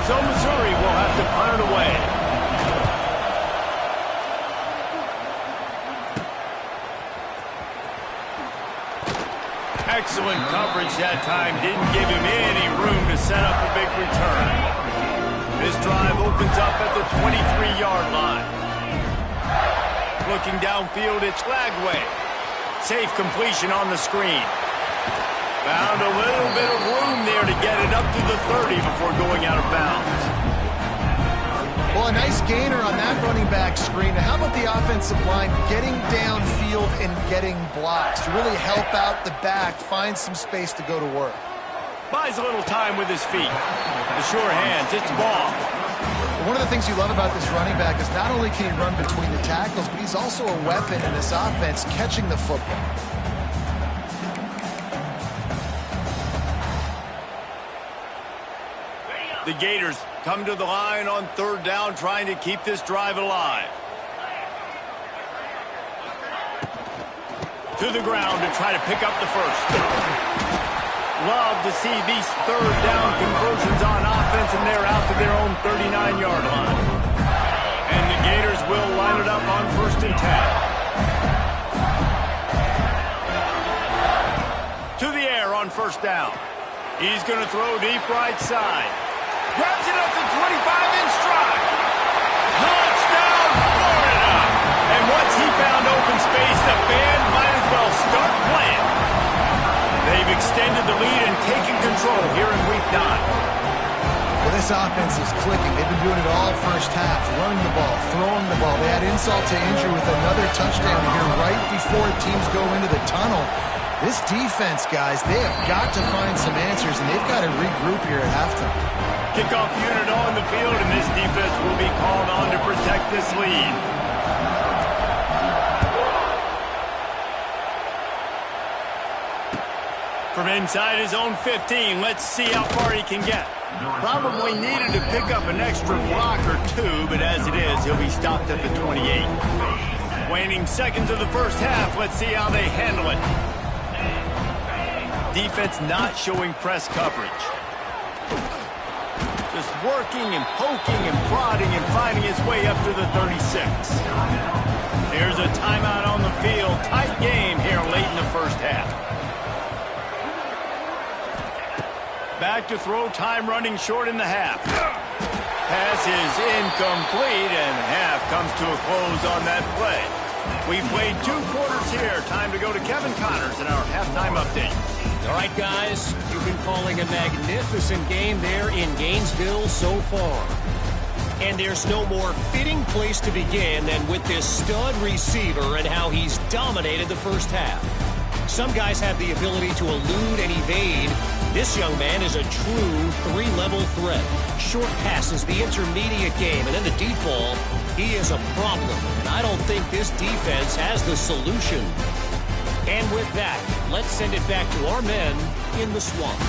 So Missouri will have to punt it away. Excellent coverage that time. Didn't give him any room to set up a big return. This drive opens up at the 23-yard line. Looking downfield, it's Lagway. Safe completion on the screen. Found a little bit of room there to get it up to the 30 before going out of bounds. Well, a nice gainer on that running back screen. How about the offensive line getting downfield and getting blocks to really help out the back, find some space to go to work? Buys a little time with his feet. The sure hands, it's ball. One of the things you love about this running back is not only can he run between the tackles, but he's also a weapon in this offense catching the football. The Gators come to the line on 3rd down, trying to keep this drive alive. To the ground to try to pick up the first. Love to see these third down conversions on offense, and they're out to their own 39-yard line. And the Gators will line it up on 1st and 10. To the air on 1st down. He's going to throw deep right side. Grabs it up to 25 in stride. Touchdown, Florida! And once he found open space, the band might as well start playing. They've extended the lead and taken control here in Week 9. Well, this offense is clicking. They've been doing it all first half, running the ball, throwing the ball. They had insult to injury with another touchdown here right before teams go into the tunnel. This defense, guys, they have got to find some answers, and they've got to regroup here at halftime. Kickoff unit on the field, and this defense will be called on to protect this lead. From inside his own 15, let's see how far he can get. Probably needed to pick up an extra block or two, but as it is, he'll be stopped at the 28. Waning seconds of the first half, let's see how they handle it. Defense not showing press coverage. Just working and poking and prodding and finding his way up to the 36. There's a timeout on the field. Tight game here late in the first half. Back to throw, time running short in the half. Pass is incomplete, and half comes to a close on that play. We've played 2 quarters here. Time to go to Kevin Connors in our halftime update. All right, guys, you've been calling a magnificent game there in Gainesville so far. And there's no more fitting place to begin than with this stud receiver and how he's dominated the first half. Some guys have the ability to elude and evade. This young man is a true 3-level threat. Short passes, the intermediate game, and then the deep ball. He is a problem, and I don't think this defense has the solution. And with that, let's send it back to our men in the swamp.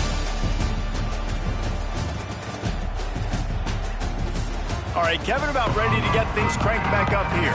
All right, Kevin, about ready to get things cranked back up here.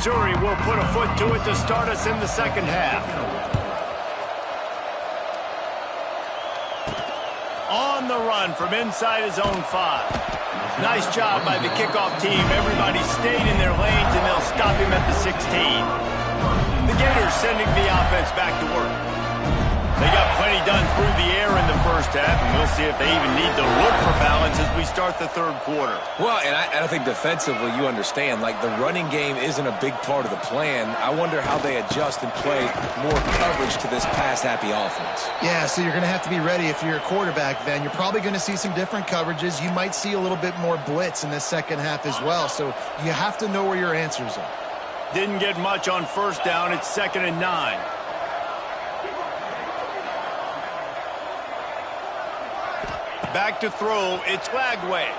Missouri will put a foot to it to start us in the second half. On the run from inside his own 5. Nice job by the kickoff team. Everybody stayed in their lanes, and they'll stop him at the 16. The Gators sending the offense back to work. They got plenty done through the air in the first half, and we'll see if they even need to look for balance as we start the third quarter. Well, and I think defensively, you understand, like the running game isn't a big part of the plan. I wonder how they adjust and play more coverage to this pass-happy offense. Yeah, so you're going to have to be ready if you're a quarterback then. You're probably going to see some different coverages. You might see a little bit more blitz in the second half as well, so you have to know where your answers are. Didn't get much on first down. It's 2nd and 9. Back to throw, it's Lagway.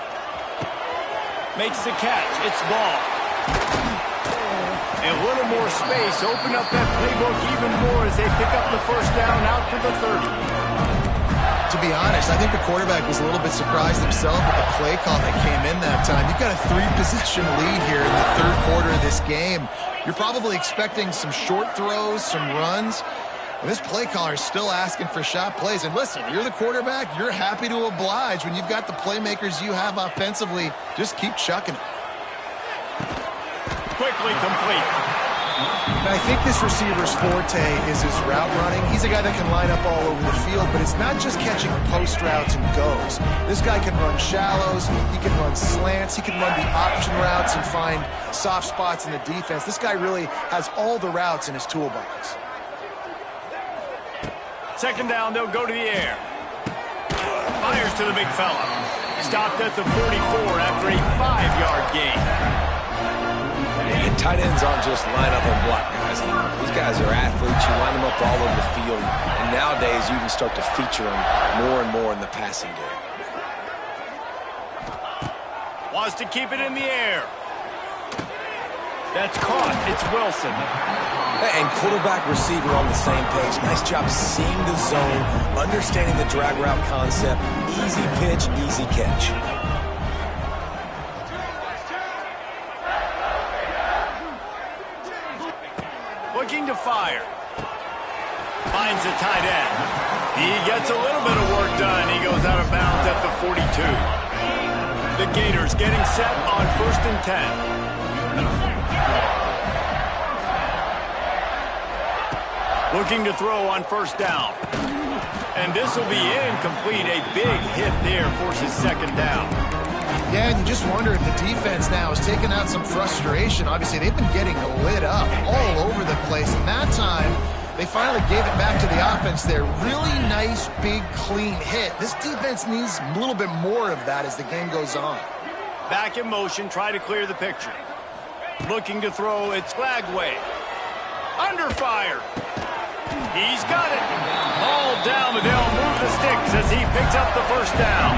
Makes the catch, it's ball. A little more space, open up that playbook even more as they pick up the first down out to the 30. To be honest, I think the quarterback was a little bit surprised himself with the play call that came in that time. You've got a 3-possession lead here in the third quarter of this game. You're probably expecting some short throws, some runs. And this play caller is still asking for shot plays. And listen, you're the quarterback. You're happy to oblige when you've got the playmakers you have offensively. Just keep chucking it. Quickly complete. And I think this receiver's forte is his route running. He's a guy that can line up all over the field, but it's not just catching post routes and goes. This guy can run shallows, he can run slants, he can run the option routes and find soft spots in the defense. This guy really has all the routes in his toolbox. Second down, they'll go to the air. Fires to the big fella. Stopped at the 44 after a 5-yard gain. And tight ends aren't just line up and block guys. These guys are athletes. You line them up all over the field. And nowadays, you can start to feature them more and more in the passing game. Wants to keep it in the air. That's caught. It's Wilson. And quarterback receiver on the same page. Nice job seeing the zone, understanding the drag route concept. Easy pitch, easy catch. Looking to fire. Finds the tight end. He gets a little bit of work done. He goes out of bounds at the 42. The Gators getting set on 1st and 10. Looking to throw on first down. And this will be incomplete. A big hit there forces second down. Yeah, and you just wonder if the defense now is taking out some frustration. Obviously, they've been getting lit up all over the place. And that time, they finally gave it back to the offense there. Really nice, big, clean hit. This defense needs a little bit more of that as the game goes on. Back in motion, try to clear the picture. Looking to throw, it's Lagway. Under fire. He's got it. Ball down, but they'll move the sticks as he picks up the first down.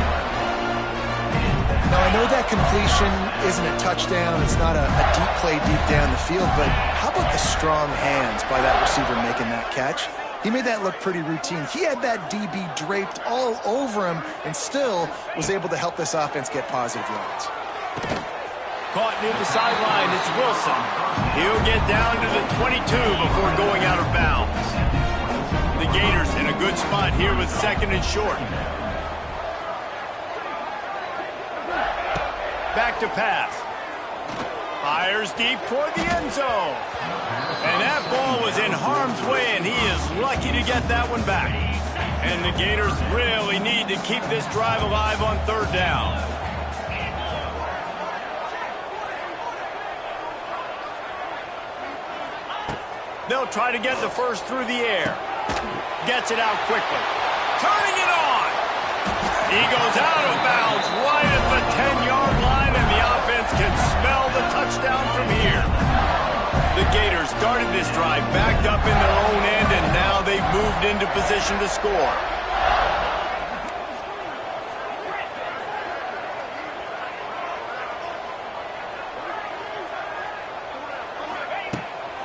Now, I know that completion isn't a touchdown. It's not a deep play deep down the field, but how about the strong hands by that receiver making that catch? He made that look pretty routine. He had that DB draped all over him and still was able to help this offense get positive yards. Caught near the sideline, it's Wilson. He'll get down to the 22 before going out of bounds. The Gators in a good spot here with 2nd and short. Back to pass. Fires deep toward the end zone. And that ball was in harm's way, and he is lucky to get that one back. And the Gators really need to keep this drive alive on 3rd down. They'll try to get the first through the air. Gets it out quickly. Turning it on. He goes out of bounds right at the 10-yard line, and the offense can smell the touchdown from here. The Gators started this drive backed up in their own end, and now they've moved into position to score.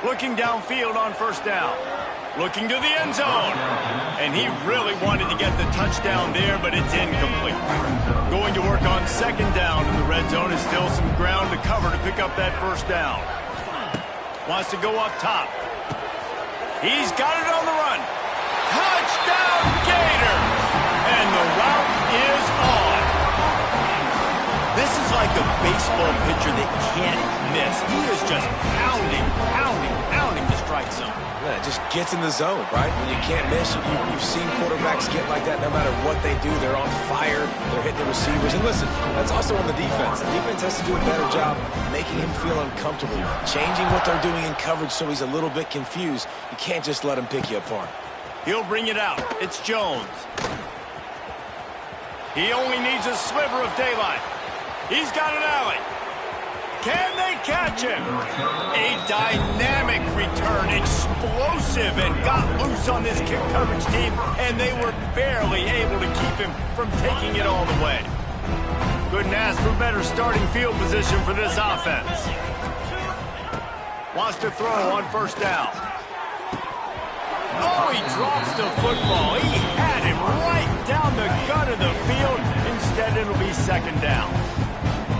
Looking downfield on first down. Looking to the end zone. And he really wanted to get the touchdown there, but it's incomplete. Going to work on 2nd down in the red zone is still some ground to cover to pick up that first down. Wants to go up top. He's got it on the run. Touchdown, Gator! And the route is on. This is like a baseball pitcher that can't miss. He is just pounding the strike zone. Yeah, it just gets in the zone, right? When you can't miss, you've seen quarterbacks get like that no matter what they do. They're on fire. They're hitting the receivers. And listen, that's also on the defense. The defense has to do a better job making him feel uncomfortable, changing what they're doing in coverage so he's a little bit confused. You can't just let him pick you apart. He'll bring it out. It's Jones. He only needs a sliver of daylight. He's got an alley. Can they catch him? A dynamic return, explosive, and got loose on this kick coverage team, and they were barely able to keep him from taking it all the way. Couldn't ask for better starting field position for this offense. Wants to throw on first down. Oh, he drops the football. He had him right down the gut of the field. Instead, it'll be second down.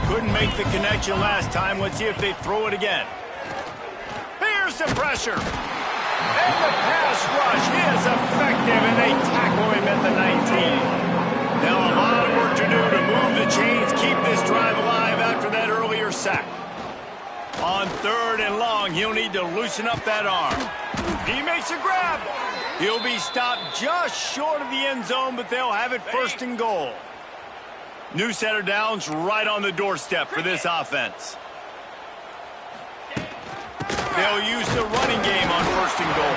Couldn't make the connection last time. Let's see if they throw it again. Here's the pressure. And the pass rush is effective, and they tackle him at the 19. Now a lot of work to do to move the chains, keep this drive alive after that earlier sack. On third and long, he'll need to loosen up that arm. He makes a grab. He'll be stopped just short of the end zone, but they'll have it first and goal. New set of downs right on the doorstep for this offense. They'll use the running game on first and goal.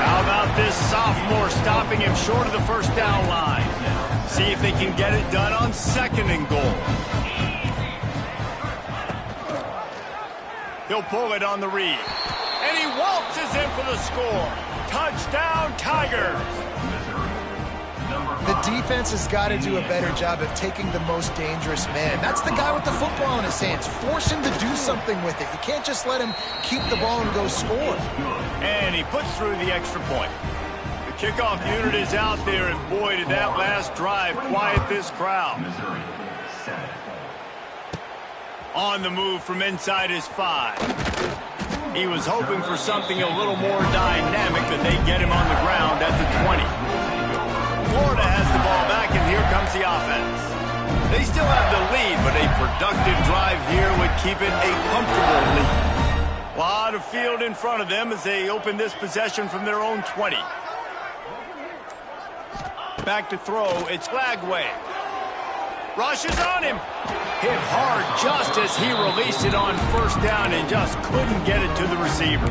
How about this sophomore stopping him short of the first down line? See if they can get it done on second and goal. He'll pull it on the read. And he waltzes in for the score. Touchdown, Tigers! The defense has got to do a better job of taking the most dangerous man. That's the guy with the football in his hands. Force him to do something with it. You can't just let him keep the ball and go score. And he puts through the extra point. The kickoff unit is out there, and boy, did that last drive quiet this crowd. On the move from inside his 5. He was hoping for something a little more dynamic, but they get him on the ground at the 20. Florida has the ball back, and here comes the offense. They still have the lead, but a productive drive here would keep it a comfortable lead. A lot of field in front of them as they open this possession from their own 20. Back to throw, it's Lagway. Rushes on him. Hit hard just as he released it on first down and just couldn't get it to the receiver.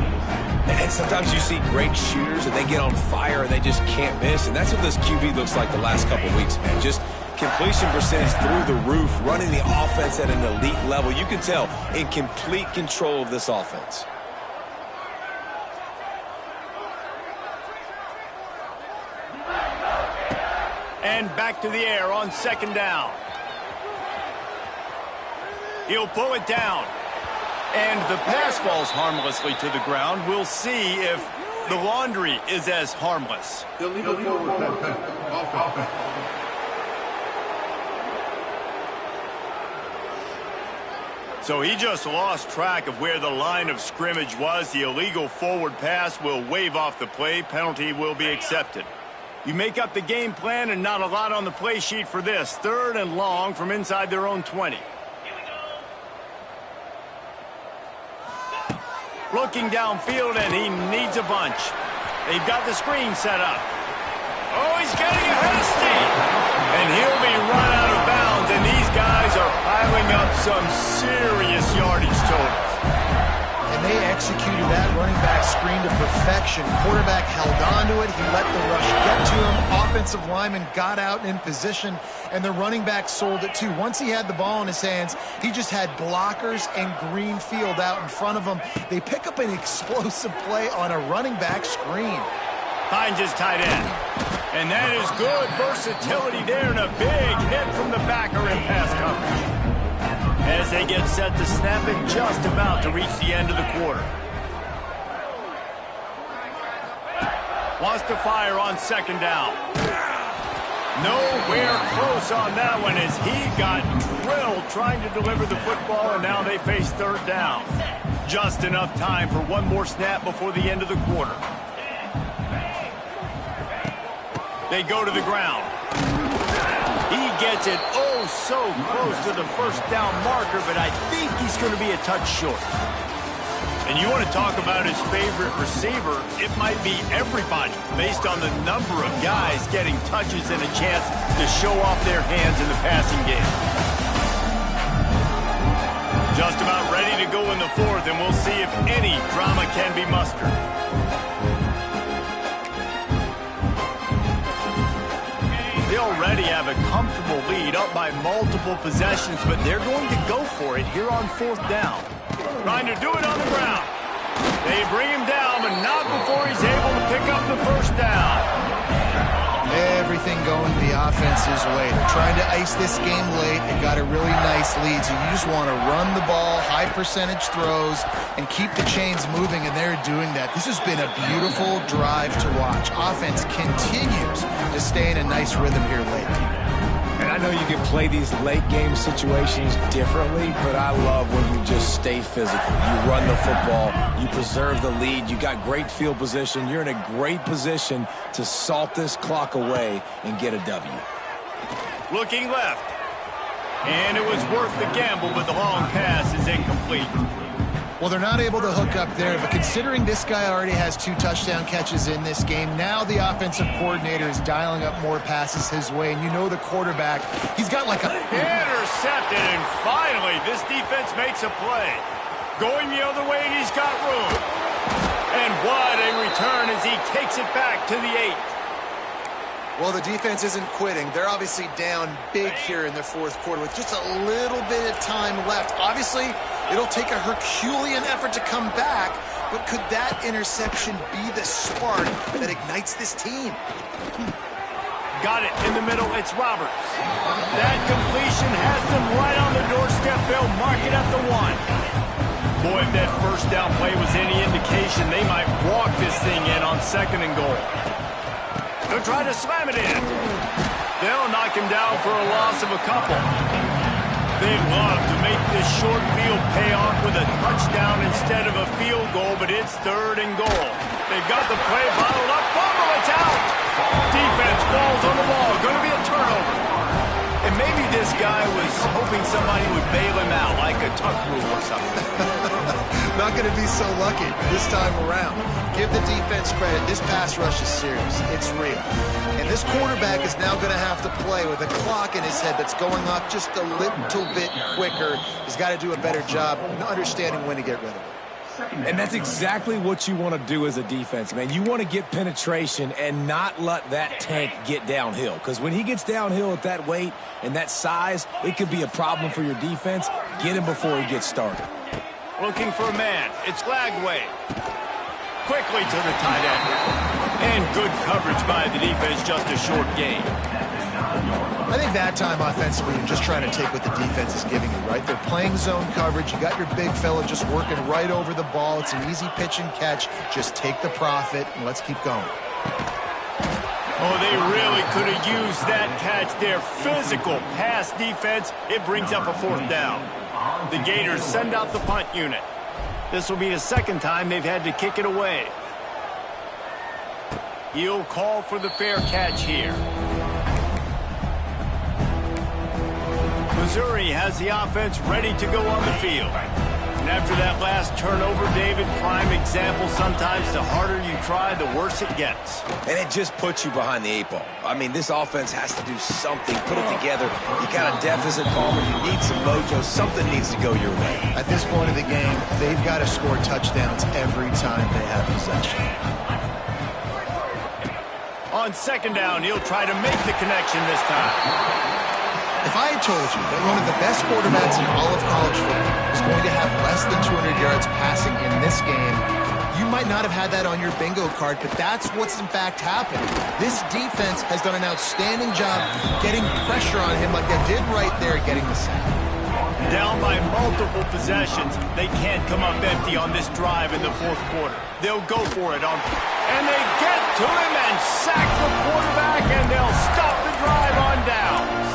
And sometimes you see great shooters and they get on fire and they just can't miss. And that's what this QB looks like the last couple weeks, man. Just completion percentage through the roof, running the offense at an elite level. You can tell in complete control of this offense. And back to the air on second down. He'll pull it down. And the pass falls harmlessly to the ground. We'll see if the laundry is as harmless. Illegal forward offense. So he just lost track of where the line of scrimmage was. The illegal forward pass will wave off the play. Penalty will be accepted. You make up the game plan and not a lot on the play sheet for this. Third and long from inside their own 20. Looking downfield, and he needs a bunch. They've got the screen set up. Oh, he's getting ahead of steam. And he'll be run out of bounds, and these guys are piling up some serious yardage totals. And they executed that running back screen to perfection. Quarterback held on to it. He let the rush get to him. Offensive lineman got out in position, and the running back sold it too. Once he had the ball in his hands, he just had blockers and green field out in front of him. They pick up an explosive play on a running back screen. Finds his tight end. And that is good versatility there, and a big hit from the backer in pass coverage. As they get set to snap it, just about to reach the end of the quarter. Wants to fire on second down. Nowhere close on that one as he got drilled trying to deliver the football, and now they face third down. Just enough time for one more snap before the end of the quarter. They go to the ground. He gets it oh so close to the first down marker, but I think he's going to be a touch short. And you want to talk about his favorite receiver, it might be everybody based on the number of guys getting touches and a chance to show off their hands in the passing game. Just about ready to go in the fourth, and we'll see if any drama can be mustered. They already have a comfortable lead up by multiple possessions, but they're going to go for it here on fourth down. Trying to do it on the ground. They bring him down, but not before he's able to pick up the first down. Everything going the offense's way. They're trying to ice this game late. They got a really nice lead, so you just want to run the ball, high percentage throws, and keep the chains moving, and they're doing that. This has been a beautiful drive to watch. Offense continues to stay in a nice rhythm here late. And I know you can play these late-game situations differently, but I love when you just stay physical. You run the football, you preserve the lead, you got great field position, you're in a great position to salt this clock away and get a W. Looking left. And it was worth the gamble, but the long pass is incomplete. Well, they're not able to hook up there, but considering this guy already has 2 touchdown catches in this game, now the offensive coordinator is dialing up more passes his way, and you know the quarterback, he's got like a... Intercepted, and finally this defense makes a play. Going the other way, and he's got room. And what a return as he takes it back to the 8. Well, the defense isn't quitting. They're obviously down big here in the fourth quarter with just a little bit of time left. Obviously, it'll take a Herculean effort to come back, but could that interception be the spark that ignites this team? Got it in the middle. It's Roberts. That completion has them right on the doorstep. They'll mark it at the 1. Boy, if that first down play was any indication, they might walk this thing in on 2nd and goal. They'll try to slam it in. They'll knock him down for a loss of a couple. They'd love to make this short field pay off with a touchdown instead of a field goal, but it's 3rd and goal. They've got the play bottled up. Fumble, it's out. Defense falls on the ball. Going to be a turnover. And maybe this guy was hoping somebody would bail him out, like a tuck rule or something. Not going to be so lucky this time around. Give the defense credit. This pass rush is serious. It's real. And this quarterback is now going to have to play with a clock in his head that's going off just a little bit quicker. He's got to do a better job understanding when to get rid of it. And that's exactly what you want to do as a defense, man. You want to get penetration and not let that tank get downhill. Because when he gets downhill at that weight and that size, it could be a problem for your defense. Get him before he gets started. Looking for a man. It's Lagway. Quickly to the tight end. And good coverage by the defense, just a short gain. I think that time offensively, you're just trying to take what the defense is giving you, right? They're playing zone coverage. You got your big fella just working right over the ball. It's an easy pitch and catch. Just take the profit, and let's keep going. Oh, they really could have used that catch there. Physical pass defense. It brings up a 4th down. The Gators send out the punt unit. This will be the 2nd time they've had to kick it away. He'll call for the fair catch here. Missouri has the offense ready to go on the field. And after that last turnover, David, prime example, sometimes the harder you try, the worse it gets. And it just puts you behind the 8 ball. I mean, this offense has to do something, put it together. You got a deficit, Palmer. You need some mojo. Something needs to go your way. At this point of the game, they've got to score touchdowns every time they have possession. On 2nd down, he'll try to make the connection this time. If I had told you that one of the best quarterbacks in all of college football was going to have less than 200 yards passing in this game, you might not have had that on your bingo card, but that's what's in fact happened. This defense has done an outstanding job getting pressure on him like they did right there, getting the sack. Down by multiple possessions, they can't come up empty on this drive in the 4th quarter. They'll go for it and they get to him and sack the quarterback, and they'll stop the drive on downs.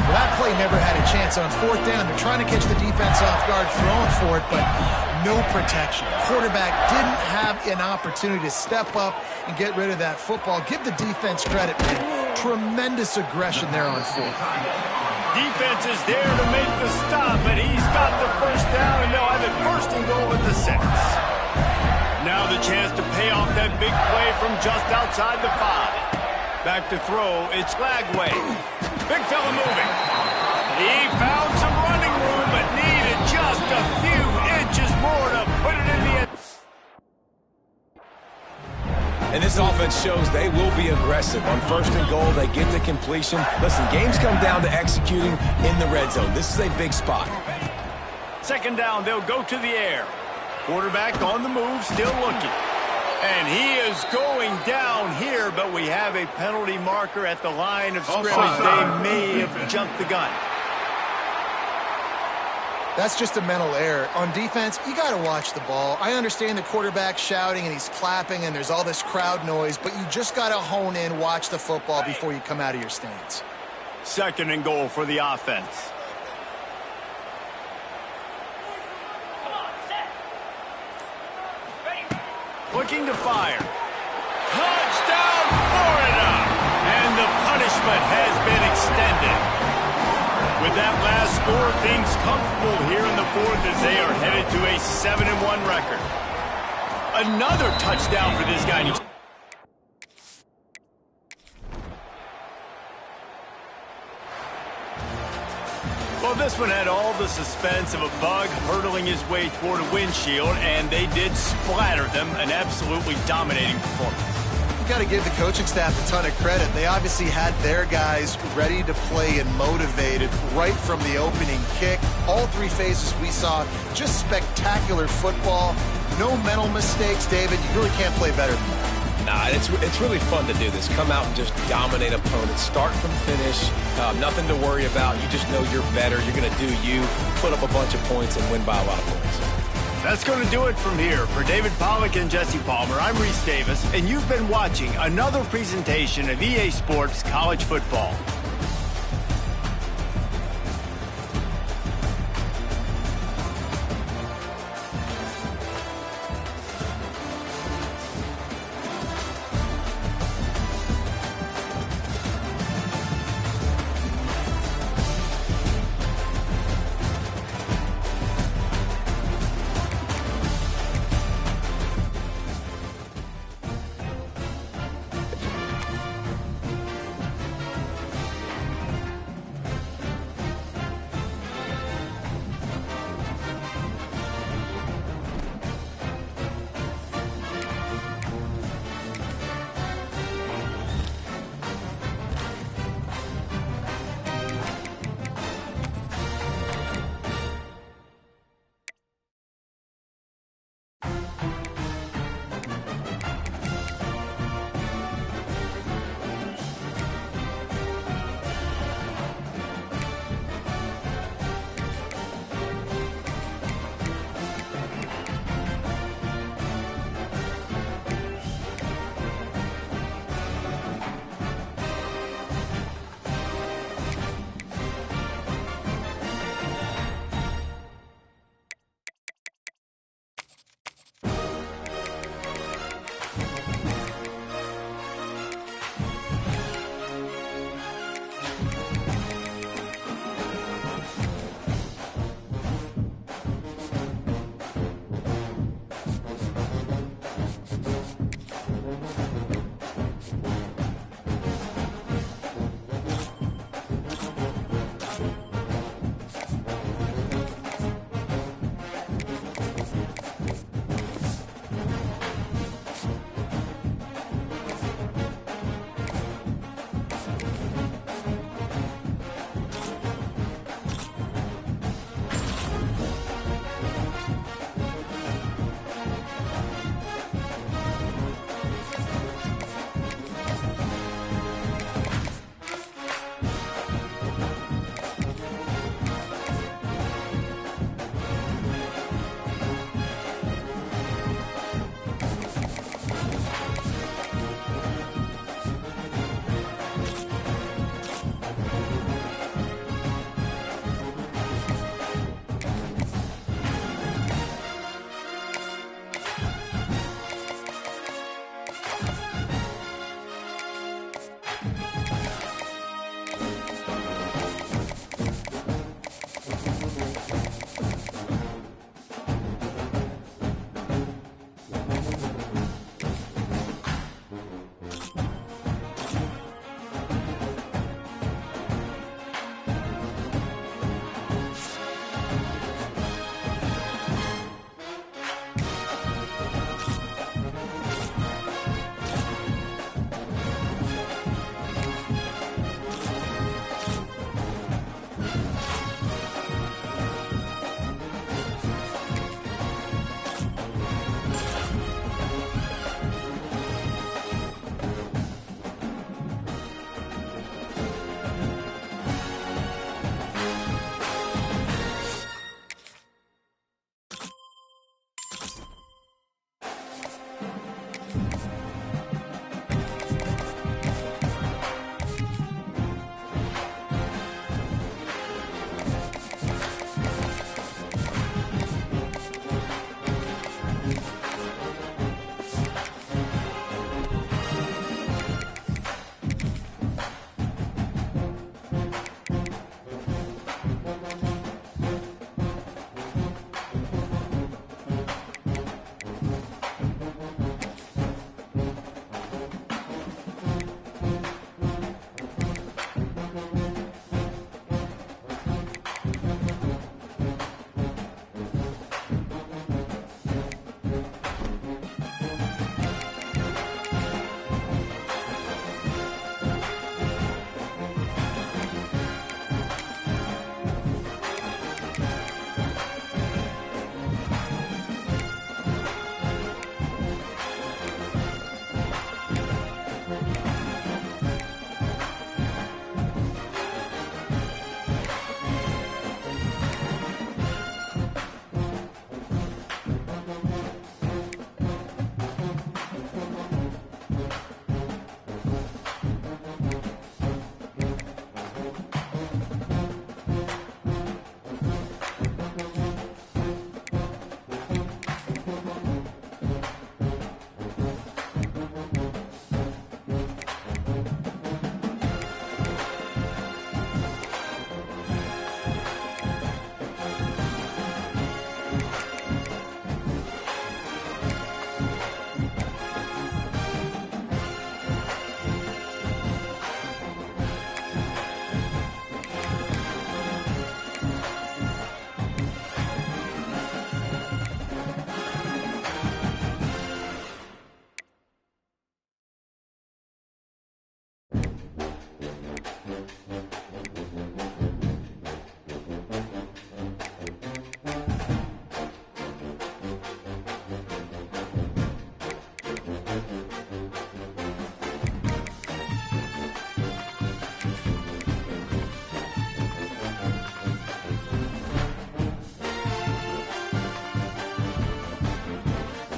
Well, that play never had a a chance on 4th down. They're trying to catch the defense off guard, throwing for it, but no protection. Quarterback didn't have an opportunity to step up and get rid of that football. Give the defense credit, man. Tremendous aggression there on 4th. Defense is there to make the stop, and he's got the first down, and they'll have it first and goal at the 6. Now the chance to pay off that big play from just outside the 5. Back to throw, it's Lagway. Big fella moving. He found some running room, but needed just a few inches more to put it in the end. And this offense shows they will be aggressive. On 1st and goal, they get the completion. Listen, games come down to executing in the red zone. This is a big spot. 2nd down, they'll go to the air. Quarterback on the move, still looking. And he is going down here, but we have a penalty marker at the line of scrimmage. They may have jumped the gun. That's just a mental error. On defense, you got to watch the ball. I understand the quarterback shouting and he's clapping and there's all this crowd noise, but you just got to hone in, watch the football before you come out of your stance. 2nd and goal for the offense. Looking to fire. Touchdown, Florida! And the punishment has been extended. With that last score, things comfortable here in the 4th as they are headed to a 7-1 record. Another touchdown for this guy. Well, this one had all the suspense of a bug hurtling his way toward a windshield, and they did splatter them. An absolutely dominating performance. You got to give the coaching staff a ton of credit. They obviously had their guys ready to play and motivated right from the opening kick. All 3 phases we saw, just spectacular football. No mental mistakes, David. You really can't play better than that. Nah, it's really fun to do this. Come out and just dominate opponents. Start from finish. Nothing to worry about. You just know you're better. You're going to do you, put up a bunch of points, and win by a lot of points. That's going to do it from here. For David Pollack and Jesse Palmer, I'm Reese Davis, and you've been watching another presentation of EA Sports College Football.